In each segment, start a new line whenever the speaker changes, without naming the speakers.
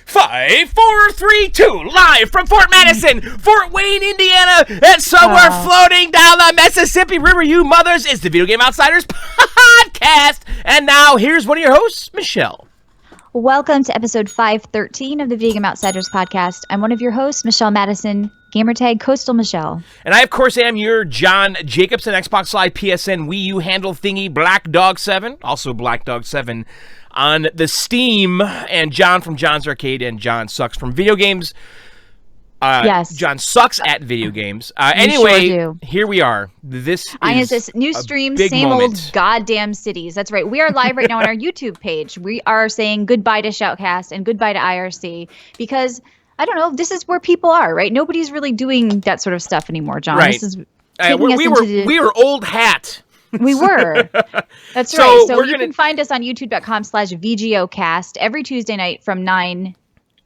5, 4, 3, 2, live from Fort Madison, Fort Wayne, Indiana, and somewhere floating down the Mississippi River, you mothers, is the Video Game Outsiders podcast. And now, here's one of your hosts, Michelle.
Welcome to episode 513 of the Video Game Outsiders podcast. I'm one of your hosts, Michelle Madison, gamertag Coastal Michelle.
And I, of course, am your John Jacobson, Xbox Live, PSN, Wii U handle thingy, Black Dog 7, also Black Dog 7 on the Steam, and John from John's Arcade and John Sucks from Video Games.
Yes.
John sucks at video games. Anyway,
sure
here we are. This is
this new stream, same
moment.
old goddamn cities. That's right. We are live right now on our YouTube page. We are saying goodbye to Shoutcast and goodbye to IRC because, I don't know, this is where people are, right? Nobody's really doing that sort of stuff anymore, John.
Right.
This is
we were old hat.
We were. That's right. So you can find us on youtube.com/VGOcast every Tuesday night from 9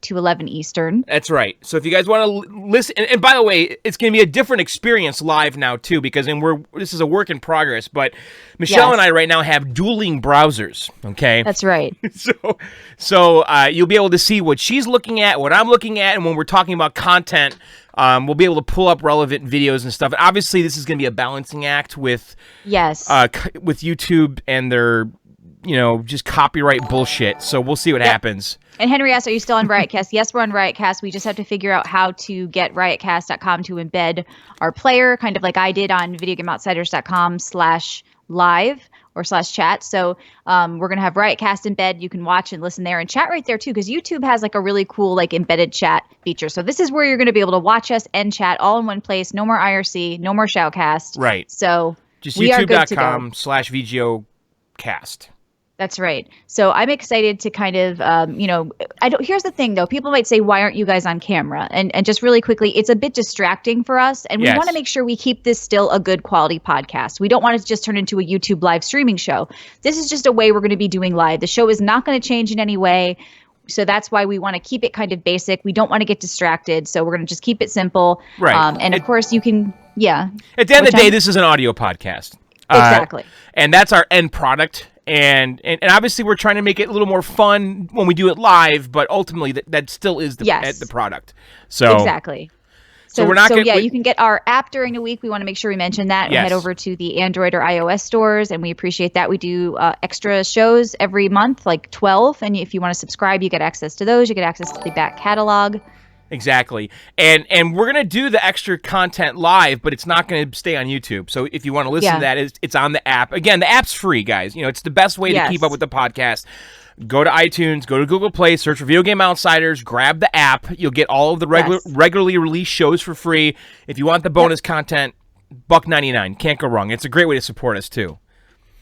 to 11 Eastern.
That's right. So if you guys want to listen, and by the way, it's going to be a different experience live now too, because this is a work in progress, but Michelle and I right now have dueling browsers, okay?
That's right.
So you'll be able to see what she's looking at, what I'm looking at, and when we're talking about content, we'll be able to pull up relevant videos and stuff. And obviously, this is going to be a balancing act with with YouTube and their, just copyright bullshit. So we'll see what happens.
And Henry asks, are you still on Riotcast? Yes, we're on Riotcast. We just have to figure out how to get riotcast.com to embed our player, kind of like I did on videogameoutsiders.com/live or /chat. So we're going to have Riotcast embed. You can watch and listen there and chat right there too, because YouTube has like a really cool like embedded chat feature. So this is where you're going to be able to watch us and chat all in one place. No more IRC, no more Shoutcast.
Right.
So
just youtube.com/VGOcast.
That's right. So I'm excited to kind of, here's the thing though. People might say, why aren't you guys on camera? And just really quickly, it's a bit distracting for us. And we want to make sure we keep this still a good quality podcast. We don't want it to just turn into a YouTube live streaming show. This is just a way we're going to be doing live. The show is not going to change in any way. So that's why we want to keep it kind of basic. We don't want to get distracted. So we're going to just keep it simple.
Right.
And of course you can,
At the end of the day, this is an audio podcast.
Exactly.
And that's our end product. And obviously we're trying to make it a little more fun when we do it live, but ultimately that still is the product. So
exactly. So
we're not
you can get our app during the week. We want to make sure we mention that.
Yes.
Head over to the Android or iOS stores, and we appreciate that. We do extra shows every month, like 12. And if you want to subscribe, you get access to those. You get access to the back catalog.
Exactly. And we're going to do the extra content live, but it's not going to stay on YouTube. So if you want to listen to that, it's on the app. Again, the app's free, guys. It's the best way to keep up with the podcast. Go to iTunes, go to Google Play, search for Video Game Outsiders, grab the app. You'll get all of the regularly released shows for free. If you want the bonus content, $1.99. Can't go wrong. It's a great way to support us, too.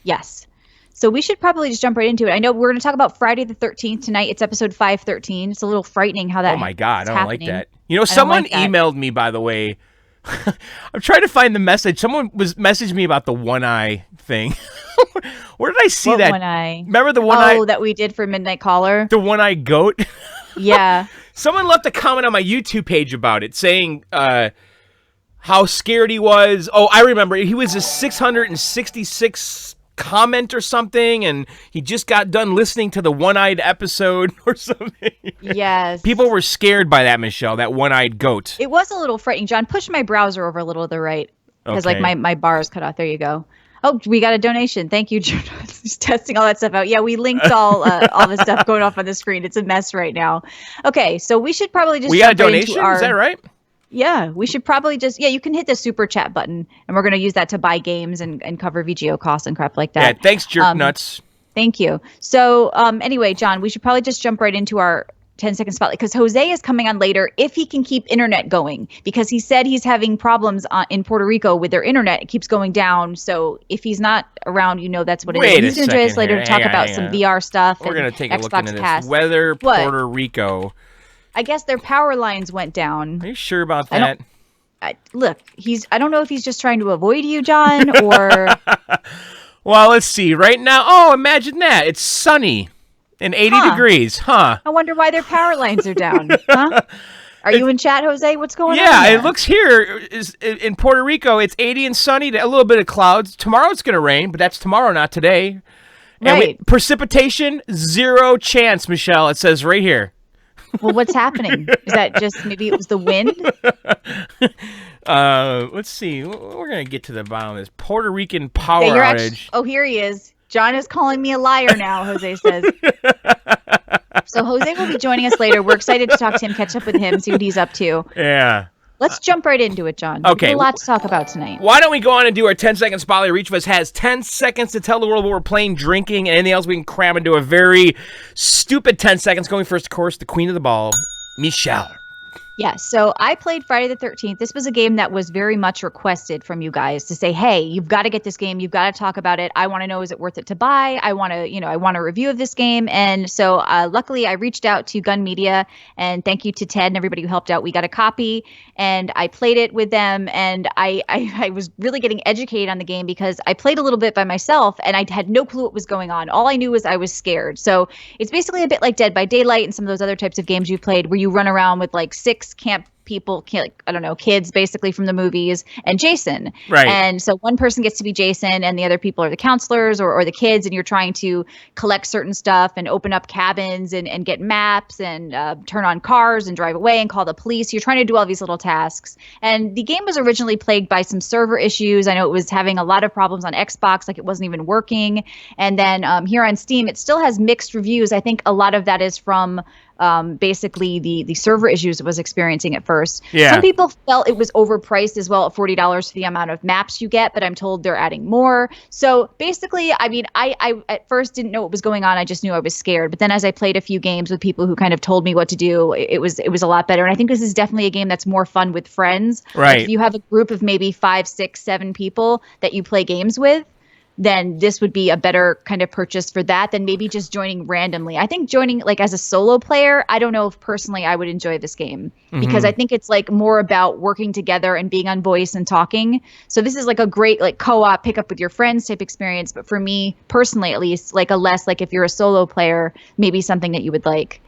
Yes. So we should probably just jump right into it. I know we're going to talk about Friday the 13th tonight. It's episode 513. It's a little frightening how that
Oh, my God. I don't
happening.
like that. Someone emailed me, by the way. I'm trying to find the message. Someone messaged me about the one eye thing. Where did I see that?
One eye?
Remember the one eye?
Oh, that we did for Midnight Caller?
The one eye goat?
Yeah. Someone
left a comment on my YouTube page about it, saying how scared he was. Oh, I remember. He was a 666 comment or something, and he just got done listening to the one-eyed episode or something.
Yes.
People were scared by that, Michelle, that one-eyed goat.
It was a little frightening. John, push my browser over a little to the right, because my bar is cut off. There you go. Oh, we got a donation. Thank you, John. Just testing all that stuff out. Yeah, we linked all the stuff going off on the screen. It's a mess right now. Okay, so we should probably just
We got a donation? Is that right?
Yeah, we should probably just, you can hit the super chat button, and we're going to use that to buy games and cover VGO costs and crap like that.
Yeah, thanks, jerk nuts.
Thank you. So anyway, John, we should probably just jump right into our 10-second spotlight, because Jose is coming on later if he can keep internet going, because he said he's having problems in Puerto Rico with their internet. It keeps going down. So if he's not around, that's what it is. He's going to join us later to talk about some VR stuff.
We're going to take a look into
Cast.
this. Weather, Puerto Rico.
I guess their power lines went down.
Are you sure about that?
Look, I don't know if he's just trying to avoid you, John, or...
Well, let's see. Right now, oh, imagine that. It's sunny and 80 degrees, huh?
I wonder why their power lines are down, huh? Are you in chat, Jose? What's going on?
Yeah, it looks here in Puerto Rico, it's 80 and sunny, a little bit of clouds. Tomorrow it's going to rain, but that's tomorrow, not today.
Right.
And precipitation, 0 chance, Michelle. It says right here.
Well, what's happening? Is that just maybe it was the wind?
Let's see. We're going to get to the bottom of this. Puerto Rican power outage.
Oh, here he is. John is calling me a liar now, Jose says. So Jose will be joining us later. We're excited to talk to him, catch up with him, see what he's up to.
Yeah.
Let's jump right into it, John.
Okay.
There's a lot to talk about tonight.
Why don't we go on and do our 10-second spotlight? Each of us has 10 seconds to tell the world what we're playing, drinking, and anything else we can cram into a very stupid 10 seconds. Going first, of course, the queen of the ball, Michelle.
Yeah, so I played Friday the 13th. This was a game that was very much requested from you guys to say, hey, you've got to get this game. You've got to talk about it. I want to know, is it worth it to buy? I want a review of this game. And so luckily I reached out to Gun Media, and thank you to Ted and everybody who helped out. We got a copy and I played it with them, and I was really getting educated on the game because I played a little bit by myself and I had no clue what was going on. All I knew was I was scared. So it's basically a bit like Dead by Daylight and some of those other types of games you played where you run around with like 6 camp people, like, I don't know, kids basically from the movies, and Jason.
Right.
And so one person gets to be Jason and the other people are the counselors or the kids, and you're trying to collect certain stuff and open up cabins and get maps and turn on cars and drive away and call the police. You're trying to do all these little tasks. And the game was originally plagued by some server issues. I know it was having a lot of problems on Xbox, like it wasn't even working. And then here on Steam, it still has mixed reviews. I think a lot of that is from basically the server issues it was experiencing at first.
Yeah.
Some people felt it was overpriced as well at $40 for the amount of maps you get, but I'm told they're adding more. So basically, I mean, I at first didn't know what was going on. I just knew I was scared. But then as I played a few games with people who kind of told me what to do, it was a lot better. And I think this is definitely a game that's more fun with friends.
Right.
Like if you have a group of maybe 5, 6, 7 people that you play games with, then this would be a better kind of purchase for that than maybe just joining randomly. I think joining like as a solo player, I don't know if personally I would enjoy this game because I think it's like more about working together and being on voice and talking. So this is like a great like co-op pick up with your friends type experience. But for me personally, at least, like a less like if you're a solo player, maybe something that you would like.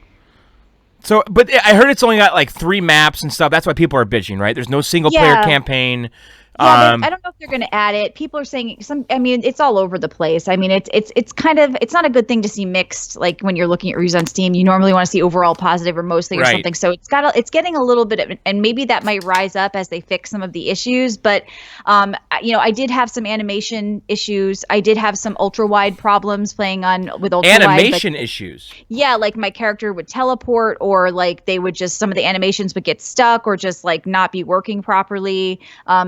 So, but I heard it's only got like 3 maps and stuff. That's why people are bitching, right? There's no single player campaign.
Yeah, I don't know if they're going to add it. People are saying I mean, it's all over the place. I mean, it's kind of, it's not a good thing to see mixed. Like when you're looking at reviews on Steam, you normally want to see overall positive or mostly or something. So it's getting a little bit of, and maybe that might rise up as they fix some of the issues. But, I did have some animation issues. I did have some ultra wide problems playing with ultra wide.
Animation issues.
Yeah. Like my character would teleport, or like they would just, some of the animations would get stuck or just like not be working properly.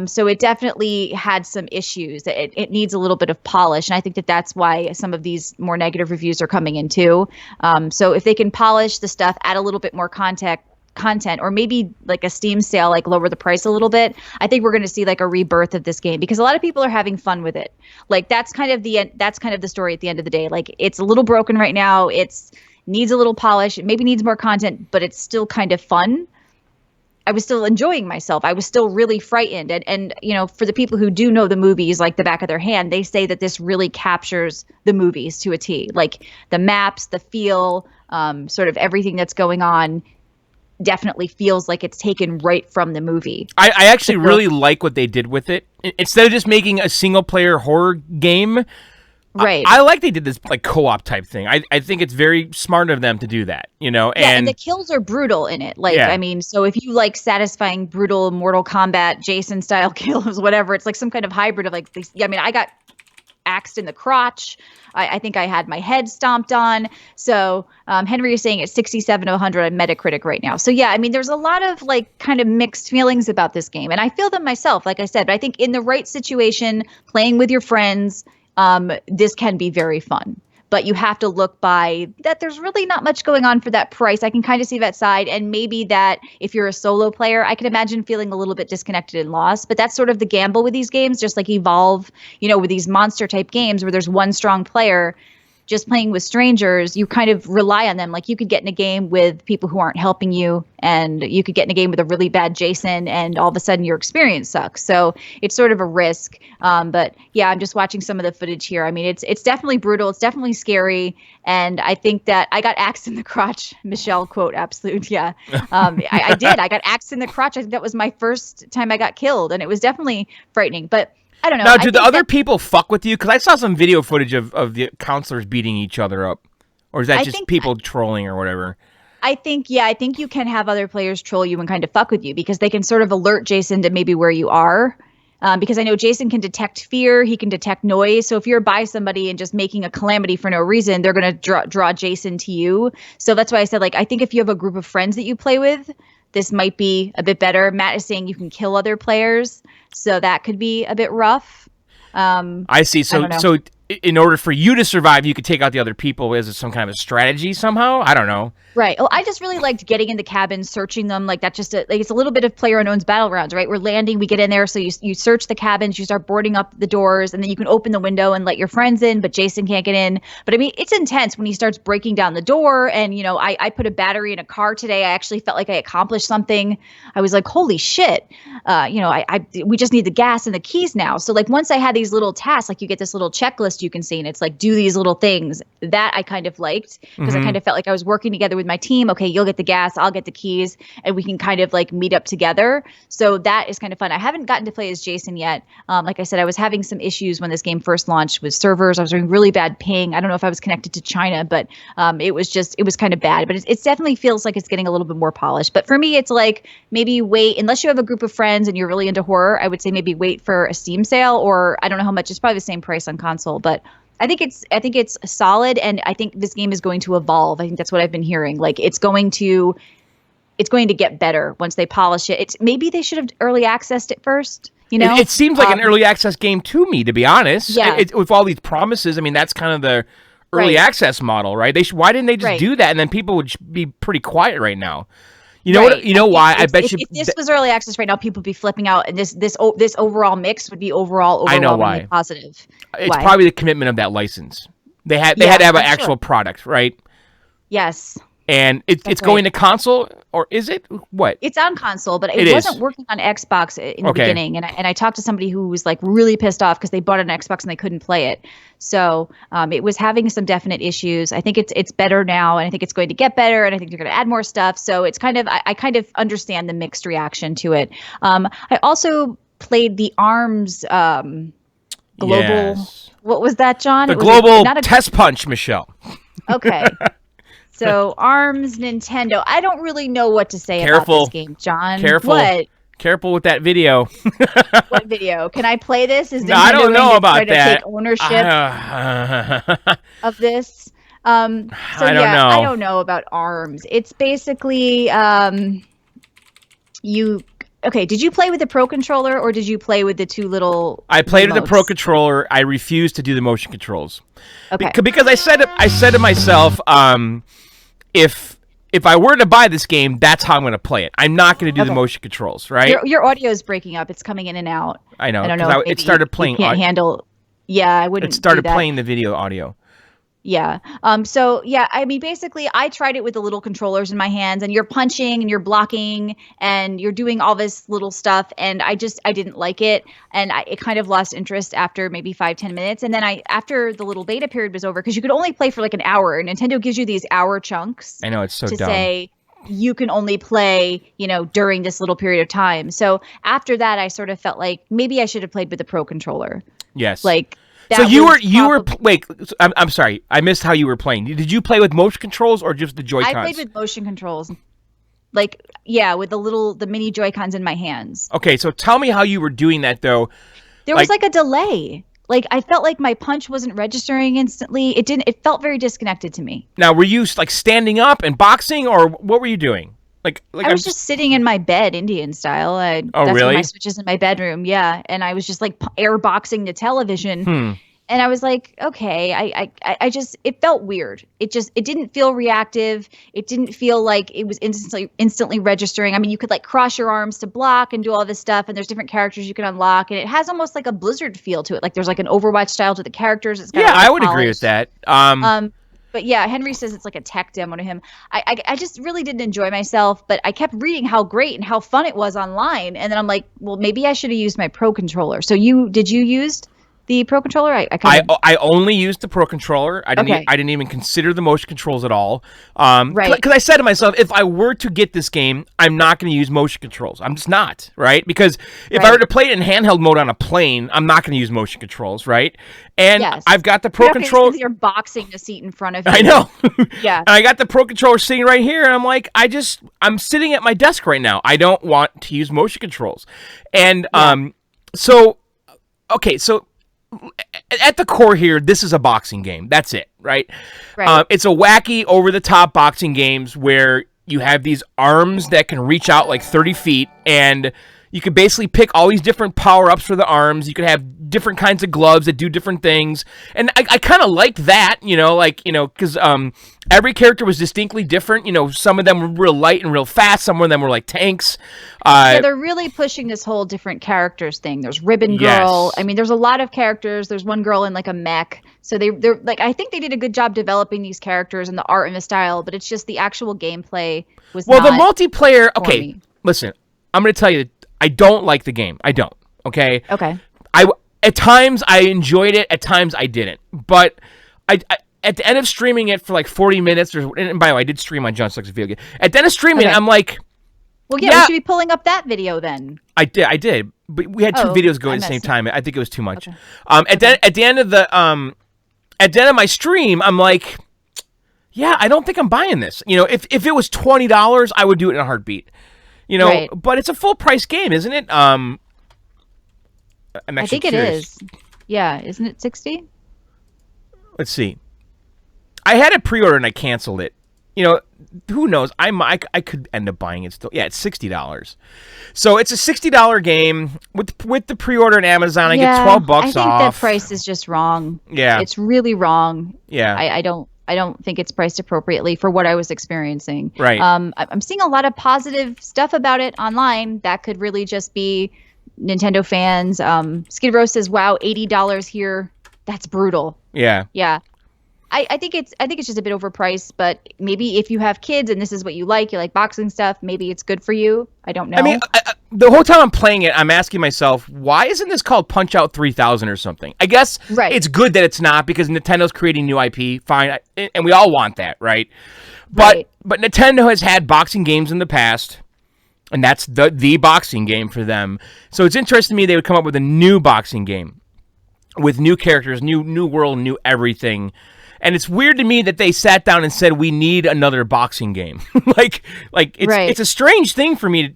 So it definitely had some issues. It needs a little bit of polish, and I think that's why some of these more negative reviews are coming in too. So if they can polish the stuff, add a little bit more content, or maybe like a Steam sale, like lower the price a little bit, I think we're going to see like a rebirth of this game because a lot of people are having fun with it. Like that's kind of the story at the end of the day. Like it's a little broken right now. It's needs a little polish. It maybe needs more content, but it's still kind of fun. I was still enjoying myself. I was still really frightened. And for the people who do know the movies like the back of their hand, they say that this really captures the movies to a T. Like the maps, the feel, sort of everything that's going on definitely feels like it's taken right from the movie.
I actually really like what they did with it. Instead of just making a single player horror game,
right.
I like they did this like co-op type thing. I think it's very smart of them to do that,
and the kills are brutal in it. Like, I mean, so if you like satisfying brutal Mortal Kombat Jason style kills, whatever, it's like some kind of hybrid of like these. I mean, I got axed in the crotch. I think I had my head stomped on. So Henry is saying it's 67 of 100 on Metacritic right now. So yeah, I mean, there's a lot of like kind of mixed feelings about this game, and I feel them myself, like I said. But I think in the right situation, playing with your friends, this can be very fun, but you have to look by that there's really not much going on for that price. I can kind of see that side. And maybe that if you're a solo player, I can imagine feeling a little bit disconnected and lost, but that's sort of the gamble with these games, just like Evolve, with these monster type games where there's one strong player. Just playing with strangers, you kind of rely on them. Like you could get in a game with people who aren't helping you, and you could get in a game with a really bad Jason, and all of a sudden your experience sucks. So it's sort of a risk. But yeah, I'm just watching some of the footage here. I mean, it's definitely brutal. It's definitely scary. And I think that I got axed in the crotch. Michelle, quote, absolute. Yeah, I did. I got axed in the crotch. I think that was my first time I got killed, and it was definitely frightening. But I don't know.
Now, do the other people fuck with you? Because I saw some video footage of the counselors beating each other up. Or is that just people trolling or whatever?
I think you can have other players troll you and kind of fuck with you because they can sort of alert Jason to maybe where you are. Because I know Jason can detect fear, he can detect noise. So if you're by somebody and just making a calamity for no reason, they're going to draw Jason to you. So that's why I said, like, I think if you have a group of friends that you play with, this might be a bit better. Matt is saying you can kill other players, so that could be a bit rough.
I see. So in order for you to survive, you could take out the other people. Is it some kind of a strategy somehow? I don't know.
Right. Well, I just really liked getting in the cabin, searching them. Like that's just it's a little bit of PlayerUnknown's battlegrounds, right? We're landing, we get in there, so you search the cabins, you start boarding up the doors, and then you can open the window and let your friends in, but Jason can't get in. But I mean, it's intense when he starts breaking down the door. And I put a battery in a car today. I actually felt like I accomplished something. I was like, holy shit. We just need the gas and the keys now. So like once I had these little tasks, like you get this little checklist you can see, and it's like do these little things that I kind of liked because I kind of felt like I was working together with my team. Okay, you'll get the gas, I'll get the keys, and we can kind of like meet up together. So that is kind of fun. I haven't gotten to play as Jason yet. Like I said, I was having some issues when this game first launched with servers. I was doing really bad ping. I don't know if I was connected to China, but it was kind of bad. But it definitely feels like it's getting a little bit more polished. But for me, it's like maybe wait, unless you have a group of friends and you're really into horror, I would say maybe wait for a Steam sale, or I don't know how much. It's probably the same price on console, but I think it's solid, and I think this game is going to evolve. I think that's what I've been hearing. Like it's going to get better once they polish it. Maybe they should have early accessed it first.
It seems like an early access game to me, to be honest.
Yeah.
With all these promises, I mean, that's kind of the early access model, right? Why didn't they just do that, and then people would be pretty quiet right now? You know what? You know why? I bet you.
If this was early access right now, people would be flipping out, and this overall mix would be overwhelmingly positive.
It's probably the commitment of that license. They had to have an actual product, right?
Yes.
And it's going to console, or is it? What?
It's on console, but it wasn't working on Xbox in the beginning. And I talked to somebody who was like really pissed off because they bought an Xbox and they couldn't play it. So it was having some definite issues. I think it's better now, and I think it's going to get better, and I think they're going to add more stuff. So it's kind of I kind of understand the mixed reaction to it. I also played the ARMS global.
Yes.
What was that, John?
The global test punch, Michelle.
Okay. So ARMS Nintendo. I don't really know what to say about this game, John.
Careful.
What?
Careful with that video.
What video? Can I play this? Is Nintendo
I don't know about that.
Take ownership of this? I don't know. I don't know about ARMS. It's basically Okay, did you play with the Pro Controller or did you play with the two little
I played
remotes?
with the Pro Controller. I refused to do the motion controls.
Okay.
Because I said to myself, if I were to buy this game, that's how I'm going to play it. I'm not going to do the motion controls, right?
Your audio is breaking up. It's coming in and out.
I know.
I don't know.
It started playing.
You can't handle. Yeah, I wouldn't.
It started
do that.
playing the video audio.
Yeah. So yeah, I mean, basically I tried it with the little controllers in my hands, and you're punching and you're blocking and you're doing all this little stuff. And I didn't like it. And it kind of lost interest after maybe 5-10 minutes. And then after the little beta period was over, because you could only play for like an hour, and Nintendo gives you these hour chunks.
I know, it's so
to
dumb.
Say you can only play, during this little period of time. So after that, I sort of felt like maybe I should have played with the Pro Controller.
Yes.
Like,
so you were wait, I'm sorry, I missed how you were playing. Did you play with motion controls or just the Joy-Cons?
I played with motion controls. Like, yeah, with the mini Joy-Cons in my hands.
Okay, so tell me how you were doing that though.
There was like a delay. Like I felt like my punch wasn't registering instantly. It felt very disconnected to me.
Now, were you like standing up and boxing, or what were you doing? Like
I was just sitting in my bed, Indian style. That's
really?
One of my switches in my bedroom, yeah. And I was just like air boxing the television. And I was like, okay, I just, it felt weird. It didn't feel reactive. It didn't feel like it was instantly registering. I mean, you could like cross your arms to block and do all this stuff, and there's different characters you can unlock, and it has almost like a Blizzard feel to it. Like there's like an Overwatch style to the characters. It's got
I would agree with that.
But yeah, Henry says it's like a tech demo to him. I just really didn't enjoy myself, but I kept reading how great and how fun it was online, and then I'm like, well, maybe I should have used my Pro Controller. So did you use the Pro Controller?
I only used the Pro Controller. I didn't even consider the motion controls at all. Right. Because I said to myself, if I were to get this game, I'm not going to use motion controls. I'm just not, right? Because if I were to play it in handheld mode on a plane, I'm not going to use motion controls, right? And I've got the Pro Controller.
You're boxing the seat in front of you.
I know. Yeah. And I got the Pro Controller sitting right here, and I'm like, I'm sitting at my desk right now. I don't want to use motion controls. And so at the core here, this is a boxing game. That's it, right? It's a wacky, over-the-top boxing games where you have these arms that can reach out like 30 feet, and you can basically pick all these different power-ups for the arms. You could have different kinds of gloves that do different things. And I kind of like that, because every character was distinctly different. Some of them were real light and real fast. Some of them were like tanks.
They're really pushing this whole different characters thing. There's Ribbon Girl. I mean, there's a lot of characters. There's one girl in like a mech. So they're like, I think they did a good job developing these characters and the art and the style, but it's just the actual gameplay was
the multiplayer. Okay, listen, I'm going to tell you, I don't like the game. I don't. Okay. At times I enjoyed it. At times I didn't. But I at the end of streaming it for like 40 minutes, and by the way, I did stream on John Sucks Video Game. At the end of streaming it, I'm like,
well, we should be pulling up that video then.
I did. But we had two videos going at the same time. I think it was too much. At the end of my stream, I'm like, yeah, I don't think I'm buying this. If it was $20, I would do it in a heartbeat. But it's a full price game, isn't it? I
think it is. Yeah, isn't it 60?
Let's see. I had it pre-order and I canceled it. Who knows? I could end up buying it still. Yeah, it's $60. So it's a $60 game with the pre-order on Amazon. I get $12 off. I think
that price is just wrong.
Yeah,
it's really wrong.
Yeah,
I don't think it's priced appropriately for what I was experiencing.
Right.
I'm seeing a lot of positive stuff about it online. That could really just be Nintendo fans. Skid Row says, "Wow, $80 here. That's brutal."
Yeah.
Yeah. I think it's just a bit overpriced, but maybe if you have kids and this is what you like boxing stuff, maybe it's good for you. I don't know.
I mean, the whole time I'm playing it, I'm asking myself, why isn't this called Punchout 3000 or something? I guess it's good that it's not because Nintendo's creating new IP. Fine, and we all want that, right? But Nintendo has had boxing games in the past, and that's the boxing game for them. So it's interesting to me they would come up with a new boxing game with new characters, new world, new everything. And it's weird to me that they sat down and said we need another boxing game. It's a strange thing for me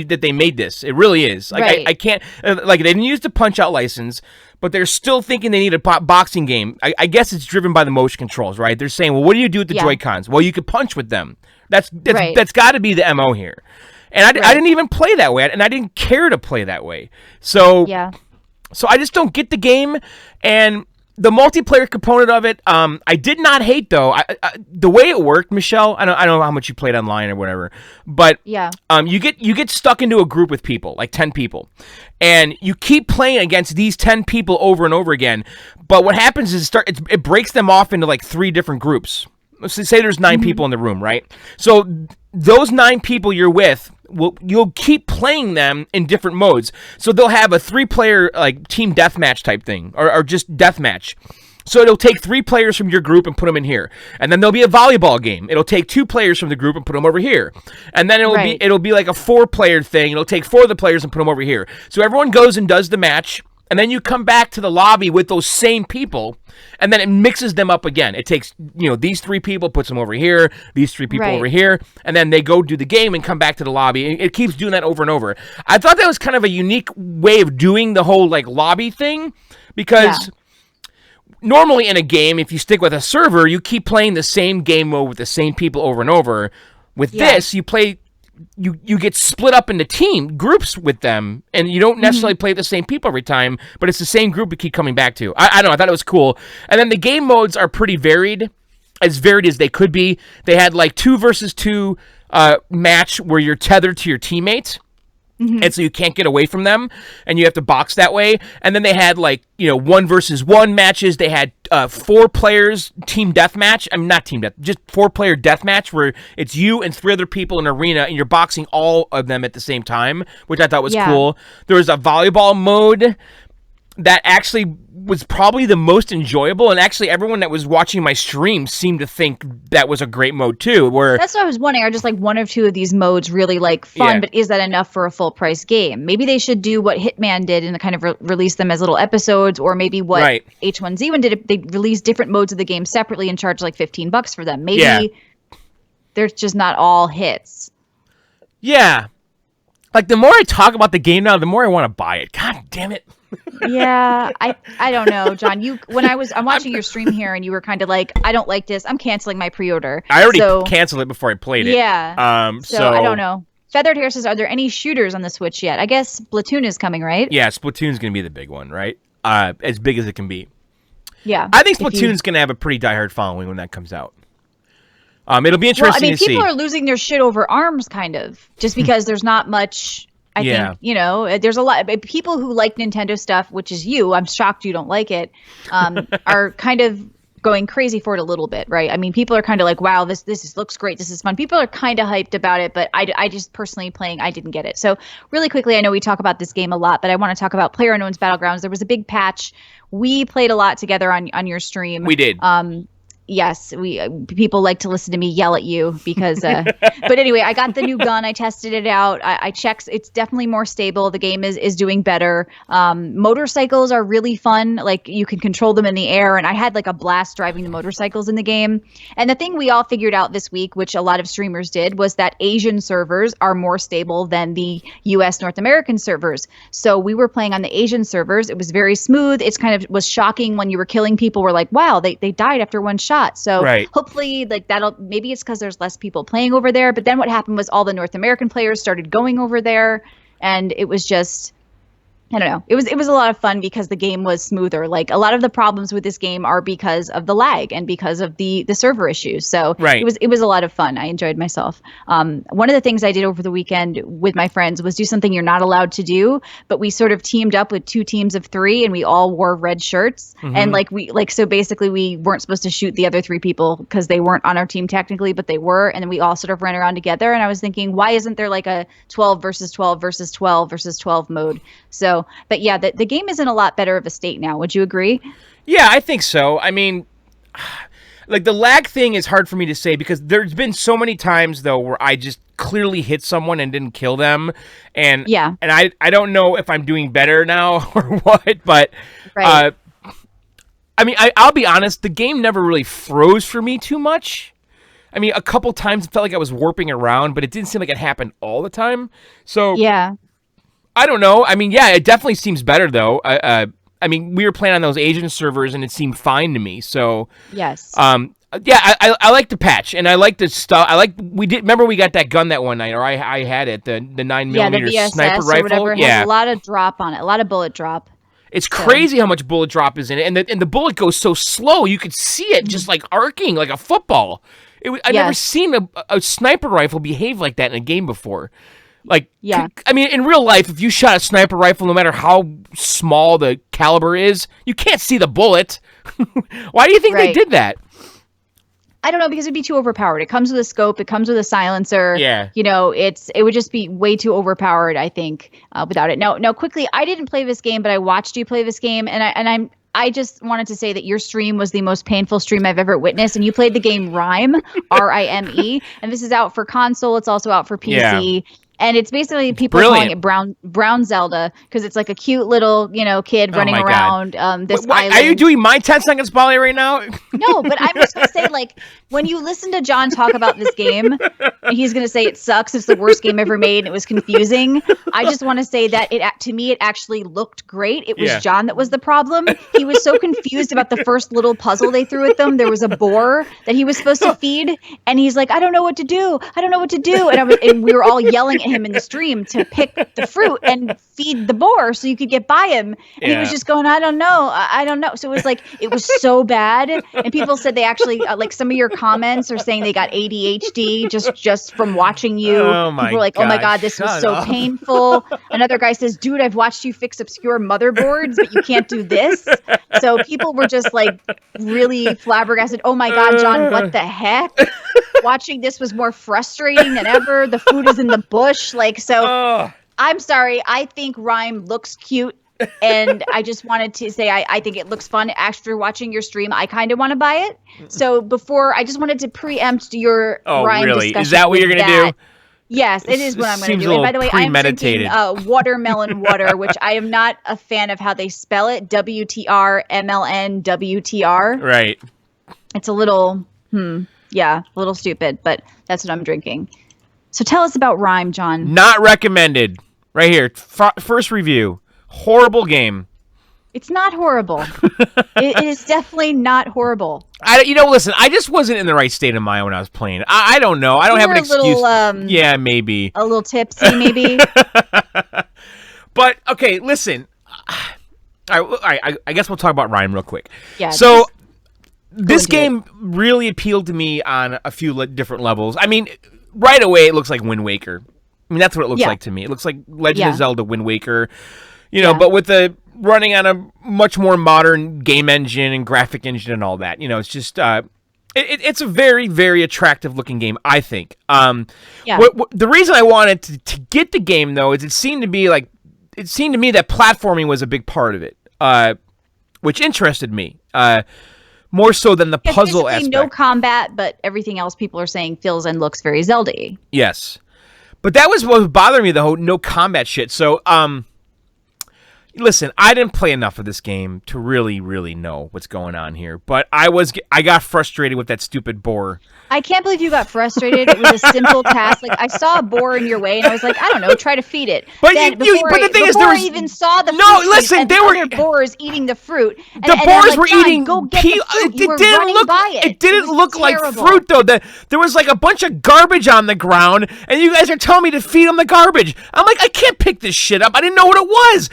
that they made this. It really is. I can't they didn't use the Punch-Out license, but they're still thinking they need a boxing game. I guess it's driven by the motion controls, right? They're saying, well, what do you do with the Joy-Cons? Well, you could punch with them. That's got to be the MO here. And I didn't even play that way, and I didn't care to play that way. So I just don't get the game, and the multiplayer component of it, I did not hate though. The way it worked, Michelle. I don't know how much you played online or whatever, but you get stuck into a group with people, like 10 people, and you keep playing against these 10 people over and over again. But what happens is it breaks them off into like 3 different groups. Let's say there's 9 people in the room, right? So those 9 people you're with, you'll keep playing them in different modes. So they'll have a 3-player like team deathmatch type thing, or just deathmatch. So it'll take 3 players from your group and put them in here, and then there'll be a volleyball game. It'll take 2 players from the group and put them over here, and then it'll be like a 4-player thing. It'll take 4 of the players and put them over here. So everyone goes and does the match. And then you come back to the lobby with those same people, and then it mixes them up again. It takes, these 3 people, puts them over here, these 3 people over here, and then they go do the game and come back to the lobby. It keeps doing that over and over. I thought that was kind of a unique way of doing the whole, lobby thing, because normally in a game, if you stick with a server, you keep playing the same game mode with the same people over and over. With this, you play... You get split up into groups with them, and you don't necessarily play the same people every time, but it's the same group you keep coming back to. I don't know, I thought it was cool. And then the game modes are pretty varied as they could be. They had 2 versus 2 match where you're tethered to your teammates. And so you can't get away from them, and you have to box that way. And then they had 1 versus 1 matches. They had 4 players team deathmatch. I mean, not team death, just 4-player deathmatch where it's you and 3 other people in an arena, and you're boxing all of them at the same time, which I thought was cool. There was a volleyball mode. that actually was probably the most enjoyable, and actually everyone that was watching my stream seemed to think that was a great mode too. Where
that's what I was wondering. Are just like one or two of these modes really like fun, but is that enough for a full price game? Maybe they should do what Hitman did and kind of release them as little episodes, or maybe what H1Z1 did. They released different modes of the game separately and charge like $15 for them. Maybe they're just not all hits.
Yeah. Like, the more I talk about the game now, the more I want to buy it. God damn it.
Yeah, I don't know, John. I'm watching your stream here, and you were kind of like, I don't like this. I'm canceling my pre-order.
I already canceled it before I played it.
Yeah. So I don't know. Feathered Hair says, are there any shooters on the Switch yet? I guess Splatoon is coming, right?
Yeah, Splatoon's going to be the big one, right? As big as it can be.
Yeah.
I think Splatoon's going to have a pretty diehard following when that comes out. It'll be interesting to see.
People are losing their shit over ARMS, kind of, just because there's not much. I think, there's a lot of people who like Nintendo stuff, which is you. I'm shocked you don't like it. Are kind of going crazy for it a little bit, right? I mean, people are kind of like, wow, this looks great. This is fun. People are kind of hyped about it, but I just personally playing, I didn't get it. So really quickly, I know we talk about this game a lot, but I want to talk about PlayerUnknown's Battlegrounds. There was a big patch. We played a lot together on your stream.
We did.
Yes, people like to listen to me yell at you because but anyway, I got the new gun. I tested it out. I checked. It's definitely more stable. The game is doing better. Motorcycles are really fun. Like, you can control them in the air, and I had like a blast driving the motorcycles in the game. And the thing we all figured out this week, which a lot of streamers did, was that Asian servers are more stable than the US North American servers. So we were playing on the Asian servers. It was very smooth. It's kind of was shocking when you were killing people. We're like, wow, they died after one shot. So hopefully, like, maybe it's because there's less people playing over there. But then what happened was all the North American players started going over there, and it was just, I don't know. It was a lot of fun because the game was smoother. Like, a lot of the problems with this game are because of the lag and because of the server issues. So it was a lot of fun. I enjoyed myself. One of the things I did over the weekend with my friends was do something you're not allowed to do, but we sort of teamed up with 2 teams of 3, and we all wore red shirts. Mm-hmm. And so basically we weren't supposed to shoot the other 3 people because they weren't on our team technically, but they were. And then we all sort of ran around together. And I was thinking, why isn't there like a 12 versus 12 versus 12 versus 12 mode? So, but yeah, the game is in a lot better of a state now. Would you agree?
Yeah, I think so. I mean, like, the lag thing is hard for me to say because there's been so many times, though, where I just clearly hit someone and didn't kill them. And I don't know if I'm doing better now or what, but I mean, I'll be honest, the game never really froze for me too much. I mean, a couple times it felt like I was warping around, but it didn't seem like it happened all the time. So yeah. I don't know. I mean, yeah, it definitely seems better, though. I mean, we were playing on those Asian servers, and it seemed fine to me. So
yes.
Yeah, I like the patch, and I like the stuff. Remember we got that gun that one night, or I had it, the 9mm
the
sniper rifle.
Whatever. It has a lot of drop on it, a lot of bullet drop.
It's crazy how much bullet drop is in it, and the bullet goes so slow. You could see it just like arcing like a football. I've never seen a sniper rifle behave like that in a game before. Like, I mean, in real life, if you shot a sniper rifle, no matter how small the caliber is, you can't see the bullet. Why do you think they did that?
I don't know, because it'd be too overpowered. It comes with a scope. It comes with a silencer.
Yeah.
You know, it would just be way too overpowered, I think, without it. Now, quickly, I didn't play this game, but I watched you play this game, and I just wanted to say that your stream was the most painful stream I've ever witnessed, and you played the game Rime, Rime, and this is out for console. It's also out for PC. Yeah. And it's basically people calling it brown Zelda because it's like a cute little, kid running around this island.
Are you doing my 10 seconds Polly right now?
No, but I'm just going to say, like, when you listen to John talk about this game, and he's going to say it sucks, it's the worst game ever made, and it was confusing. I just want to say that to me, it actually looked great. It was John that was the problem. He was so confused about the first little puzzle they threw at them. There was a boar that he was supposed to feed, and he's like, I don't know what to do. I don't know what to do. And we were all yelling at him in the stream to pick the fruit and feed the boar so you could get by him. And he was just going, I don't know. So it was like, it was so bad. And people said they actually, like, some of your comments are saying they got ADHD just from watching you. People were like, oh my God, this was so painful. Another guy says, dude, I've watched you fix obscure motherboards, but you can't do this. So people were just like really flabbergasted. Oh my God, John, what the heck? Watching this was more frustrating than ever. The food is in the bush. I'm sorry. I think Rime looks cute. And I just wanted to say I think it looks fun. After watching your stream, I kind of want to buy it. So I just wanted to preempt your Rime
really?
discussion.
Is that what you're going to do?
Yes, it is what I'm going to do. And by the way, I'm drinking Wtrmln Wtr, which I am not a fan of how they spell it. Wtrmln Wtr.
Right.
It's a little, a little stupid, but that's what I'm drinking. So tell us about Rime, John.
Not recommended. Right here. First review. Horrible game.
It's not horrible. It is definitely not horrible.
Listen, I just wasn't in the right state of mind when I was playing. I don't know. I don't have an excuse. Yeah, maybe.
A little tipsy, maybe.
But, okay, listen. I guess we'll talk about Rime real quick.
Yeah.
So, this game really appealed to me on a few different levels. I mean, right away, it looks like Wind Waker. I mean, that's what it looks like to me. It looks like Legend of Zelda Wind Waker. But with running on a much more modern game engine and graphic engine and all that. It's just it's a very, very attractive looking game, I think. The reason I wanted to get the game though is it seemed to me that platforming was a big part of it, which interested me more so than the puzzle aspect.
No combat, but everything else people are saying feels and looks very Zelda-y.
Yes, but that was what was bothering me, the whole no combat shit. So listen, I didn't play enough of this game to really, really know what's going on here. But I got frustrated with that stupid boar.
I can't believe you got frustrated. It was a simple task. Like, I saw a boar in your way, and I was like, I don't know, try to feed it.
But the thing is,
I even saw the other boars eating the fruit.
The boars were eating.
Go get the fruit.
It didn't look like fruit though. There was like a bunch of garbage on the ground, and you guys are telling me to feed them the garbage. I'm like, I can't pick this shit up. I didn't know what it was.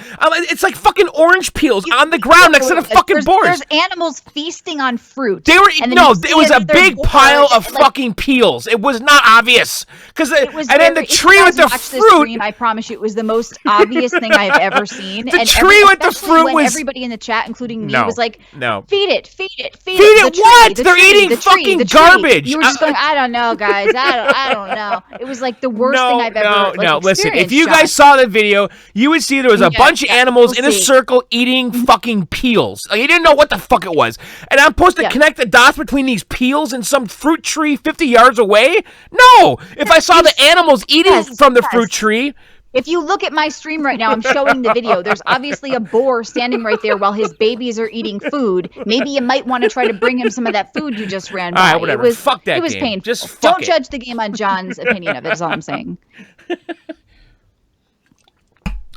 It's like fucking orange peels on the ground next to the fucking boars.
There's animals feasting on fruit.
It was a big pile of fucking peels. It was not obvious then the tree with the fruit.
I promise you, it was the most obvious thing I've ever seen.
The tree with the fruit was.
Everybody in the chat, including me, was like,
"No,
feed it."
What? They're eating fucking garbage.
You were just going, I don't know, guys. I don't know. It was like the worst thing I've ever. No.
Listen, if you guys saw the video, you would see there was a bunch of animals in a circle eating fucking peels. Like, you didn't know what the fuck it was, and I'm supposed to connect the dots between these peels and some fruit tree 50 yards away? No. If I saw the animals eating from the fruit tree.
If you look at my stream right now, I'm showing the video. There's obviously a boar standing right there while his babies are eating food. Maybe you might want to try to bring him some of that food you just ran by.
All right, whatever. Fuck that game.
It was painful.
Just
don't judge the game on John's opinion of it, is all I'm saying.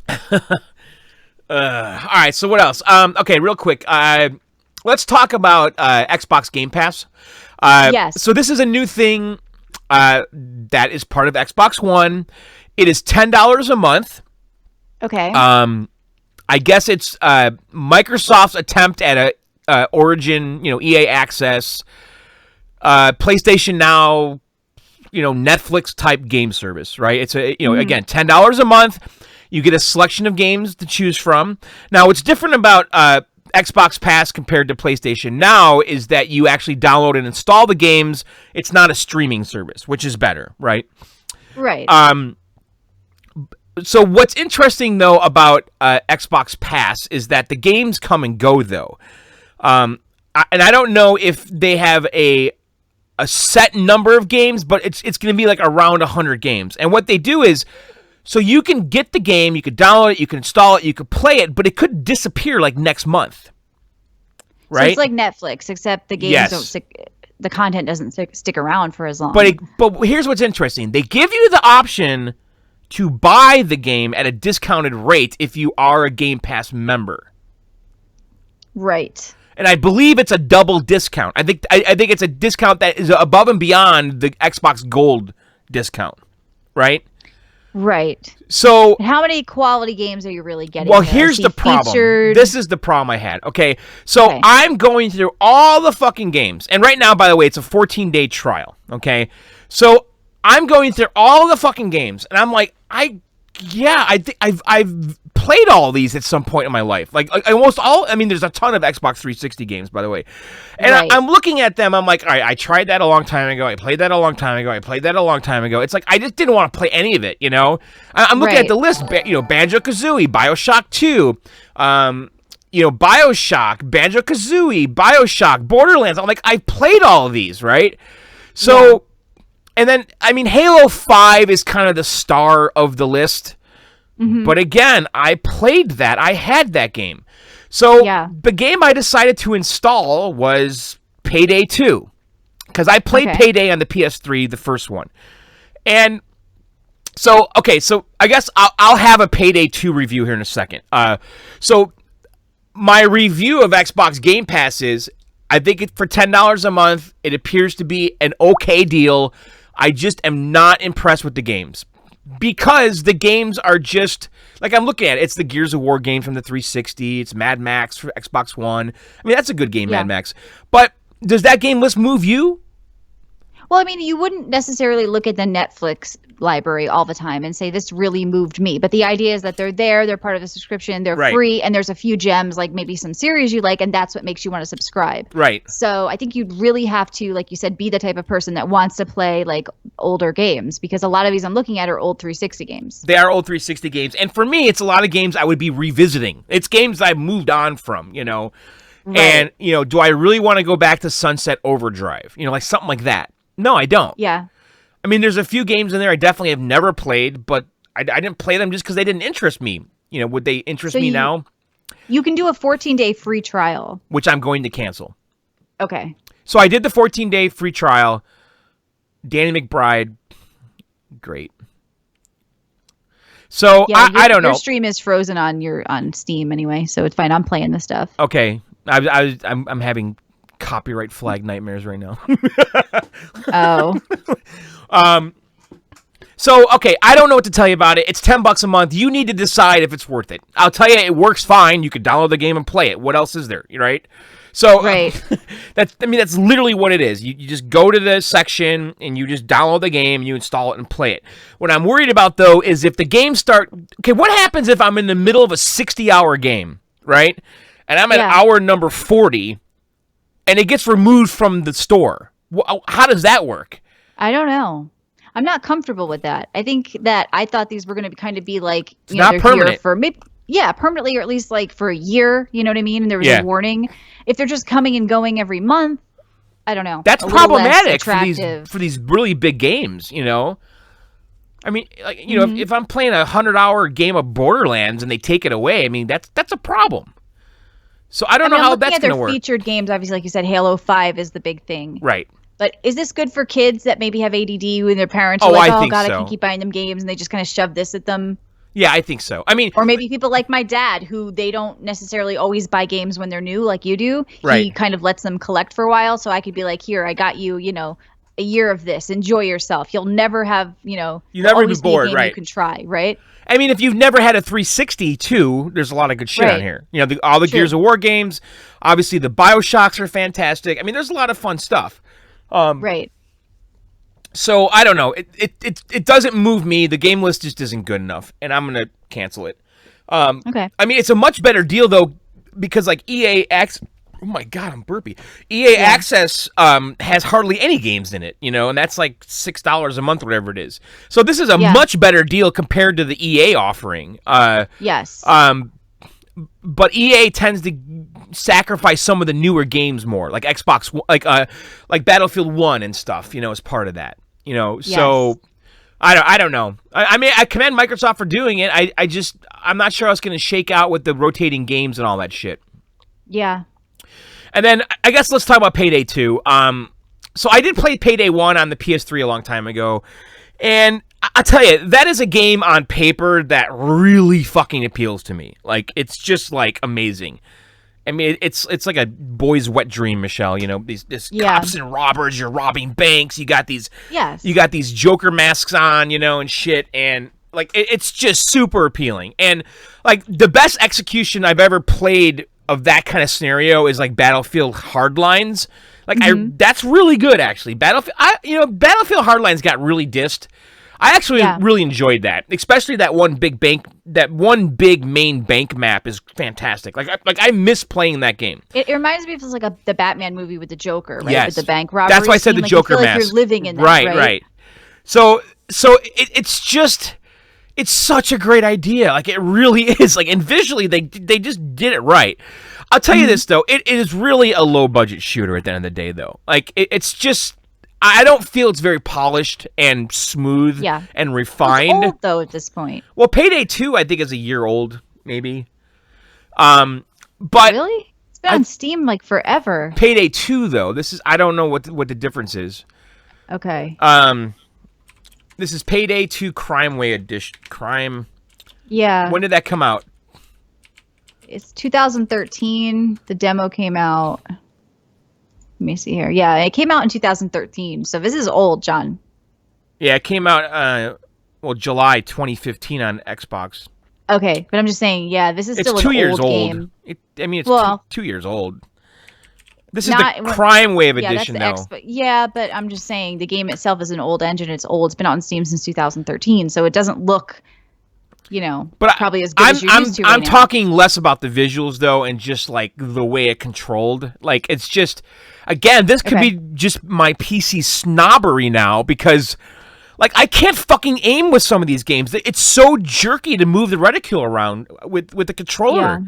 All right, so what else? Okay, real quick. Let's talk about Xbox Game Pass.
Yes.
So this is a new thing that is part of Xbox One. It is $10 a month.
Okay.
I guess it's Microsoft's attempt at a Origin, EA Access, PlayStation Now, Netflix type game service, right? It's again, $10 a month. You get a selection of games to choose from. Now, what's different about Xbox Pass compared to PlayStation Now is that you actually download and install the games. It's not a streaming service, which is better, right?
Right.
So what's interesting, though, about Xbox Pass is that the games come and go, though. And I don't know if they have a set number of games, but it's going to be like around 100 games. And what they do is, so you can get the game, you can download it, you can install it, you can play it, but it could disappear like next month. Right?
So it's like Netflix, except the games don't stick. The content doesn't stick around for as long.
But here's what's interesting. They give you the option to buy the game at a discounted rate if you are a Game Pass member.
Right.
And I believe it's a double discount. I think it's a discount that is above and beyond the Xbox Gold discount, right?
Right.
So
how many quality games are you really getting?
Well, here's the problem. This is the problem I had. Okay. So I'm going through all the fucking games. And right now, by the way, it's a 14-day trial. Okay. So I'm going through all the fucking games. And I'm like, I Yeah, I think I've played all these at some point in my life. Like almost all. I mean, there's a ton of Xbox 360 games, by the way. And right. I'm looking at them. I'm like, all right, I tried that a long time ago. I played that a long time ago. I played that a long time ago. It's like I just didn't want to play any of it. You know, I'm looking at the list. You know, Banjo-Kazooie, BioShock 2. You know, BioShock, Banjo-Kazooie, BioShock, Borderlands. I'm like, I've played all of these, right? So. Yeah. And then, I mean, Halo 5 is kind of the star of the list. Mm-hmm. But again, I played that. I had that game. So the game I decided to install was Payday 2. Because I played Payday on the PS3, the first one. And so I guess I'll have a Payday 2 review here in a second. So my review of Xbox Game Pass is, I think for $10 a month, it appears to be an okay deal. I just am not impressed with the games because the games are just like I'm looking at it. It's the Gears of War game from the 360. It's Mad Max for Xbox One. I mean, that's a good game, Mad Max. But does that game list move you?
Well, I mean, you wouldn't necessarily look at the Netflix library all the time and say this really moved me. But the idea is that they're there, they're part of a subscription, they're free, and there's a few gems, like maybe some series you like, and that's what makes you want to subscribe.
Right.
So I think you'd really have to, like you said, be the type of person that wants to play like older games, because a lot of these I'm looking at are old 360 games.
They are old 360 games. And for me, it's a lot of games I would be revisiting. It's games I've moved on from, you know. Right. And, you know, do I really want to go back to Sunset Overdrive? You know, like something like that. No, I don't.
Yeah.
I mean, there's a few games in there I definitely have never played, but I didn't play them just because they didn't interest me. You know, would they interest me now?
You can do a 14-day free trial.
Which I'm going to cancel.
Okay.
So I did the 14-day free trial. Danny McBride, great. So I don't know.
Your stream is frozen on Steam anyway, so it's fine. I'm playing the stuff.
Okay. I'm having copyright flag nightmares right now.
Oh.
So, okay, I don't know what to tell you about it. It's $10 a month. You need to decide if it's worth it. I'll tell you, it works fine. You can download the game and play it. What else is there, right? So, that's literally what it is. You just go to the section and you just download the game, you install it and play it. What I'm worried about, though, is if the games start... Okay, what happens if I'm in the middle of a 60-hour game, right? And I'm at hour number 40... and it gets removed from the store. How does that work?
I don't know. I'm not comfortable with that. I think that I thought these were going to kind of be like, you know,
not permanent.
Permanently, or at least like for a year. You know what I mean? And there was a warning. If they're just coming and going every month, I don't know.
That's problematic for these really big games. You know, I mean, like, you know, if I'm playing a 100-hour game of Borderlands and they take it away, I mean, that's a problem. So I don't know how that's going to work.
Featured games, obviously, like you said, Halo 5 is the big thing.
Right.
But is this good for kids that maybe have ADD when their parents are like, oh, God, I can keep buying them games, and they just kind of shove this at them?
Yeah, I think so. I mean,
or maybe people like my dad, who they don't necessarily always buy games when they're new like you do. Right. He kind of lets them collect for a while, so I could be like, here, I got you, you know, a year of this. Enjoy yourself. You'll never have, you know,
you never be bored, right?
You can try, right?
I mean, if you've never had a 360 too, there's a lot of good shit on here. You know, all the Gears of War games. Obviously, the BioShocks are fantastic. I mean, there's a lot of fun stuff.
Right.
So I don't know. It doesn't move me. The game list just isn't good enough, and I'm gonna cancel it.
Okay.
I mean, it's a much better deal though, because like EA oh my God, I'm burpy. EA Access has hardly any games in it, you know, and that's like $6 a month, whatever it is. So this is a much better deal compared to the EA offering.
Yes.
But EA tends to sacrifice some of the newer games more, like Xbox, like Battlefield 1 and stuff, you know, as part of that, you know. Yes. So I don't know. I mean, I commend Microsoft for doing it. I'm not sure how it's going to shake out with the rotating games and all that shit.
Yeah.
And then I guess let's talk about Payday 2. So I did play Payday 1 on the PS3 a long time ago, and I'll tell you, that is a game on paper that really fucking appeals to me. Like, it's just, like, amazing. I mean, it's like a boy's wet dream, Michelle. You know, these cops and robbers, you're robbing banks, you got these Joker masks on, you know, and shit, and, like, it's just super appealing. And, like, the best execution I've ever played of that kind of scenario is, like, Battlefield Hardlines. Like, that's really good, actually. Battlefield Hardlines got really dissed. I actually really enjoyed that, especially that one big main bank map is fantastic. Like I miss playing that game.
It reminds me of like the Batman movie with the Joker, right?
Yes.
With the bank robbery.
That's why I said the Joker
you feel
mask.
Like you're living in that,
right. So it's such a great idea. Like it really is. Like, and visually they just did it right. I'll tell you this though, it is really a low budget shooter at the end of the day though. Like it's just. I don't feel it's very polished and smooth and refined.
It's old, though, at this point.
Well, Payday 2, I think, is a year old, maybe. But
really? It's been on Steam, like, forever.
Payday 2, though, I don't know what the difference is.
Okay.
This is Payday 2 Crime Way Edition. Crime.
Yeah.
When did that come out?
It's 2013. The demo came out... Let me see here. Yeah, it came out in 2013. So this is old, John.
Yeah, it came out July 2015 on Xbox.
Okay, but I'm just saying, this is still
an 2 years
old game.
It's 2 years old. This is the Crime Wave edition, though.
Yeah, but I'm just saying the game itself is an old engine. It's old. It's been out on Steam since 2013, so it doesn't look, probably as good as you're used to right
I'm
now.
talking less about the visuals, though, and just, like, the way it controlled. Like, it's just... Again, this could be just my PC snobbery now because, like, I can't fucking aim with some of these games. It's so jerky to move the reticule around with the controller. Yeah.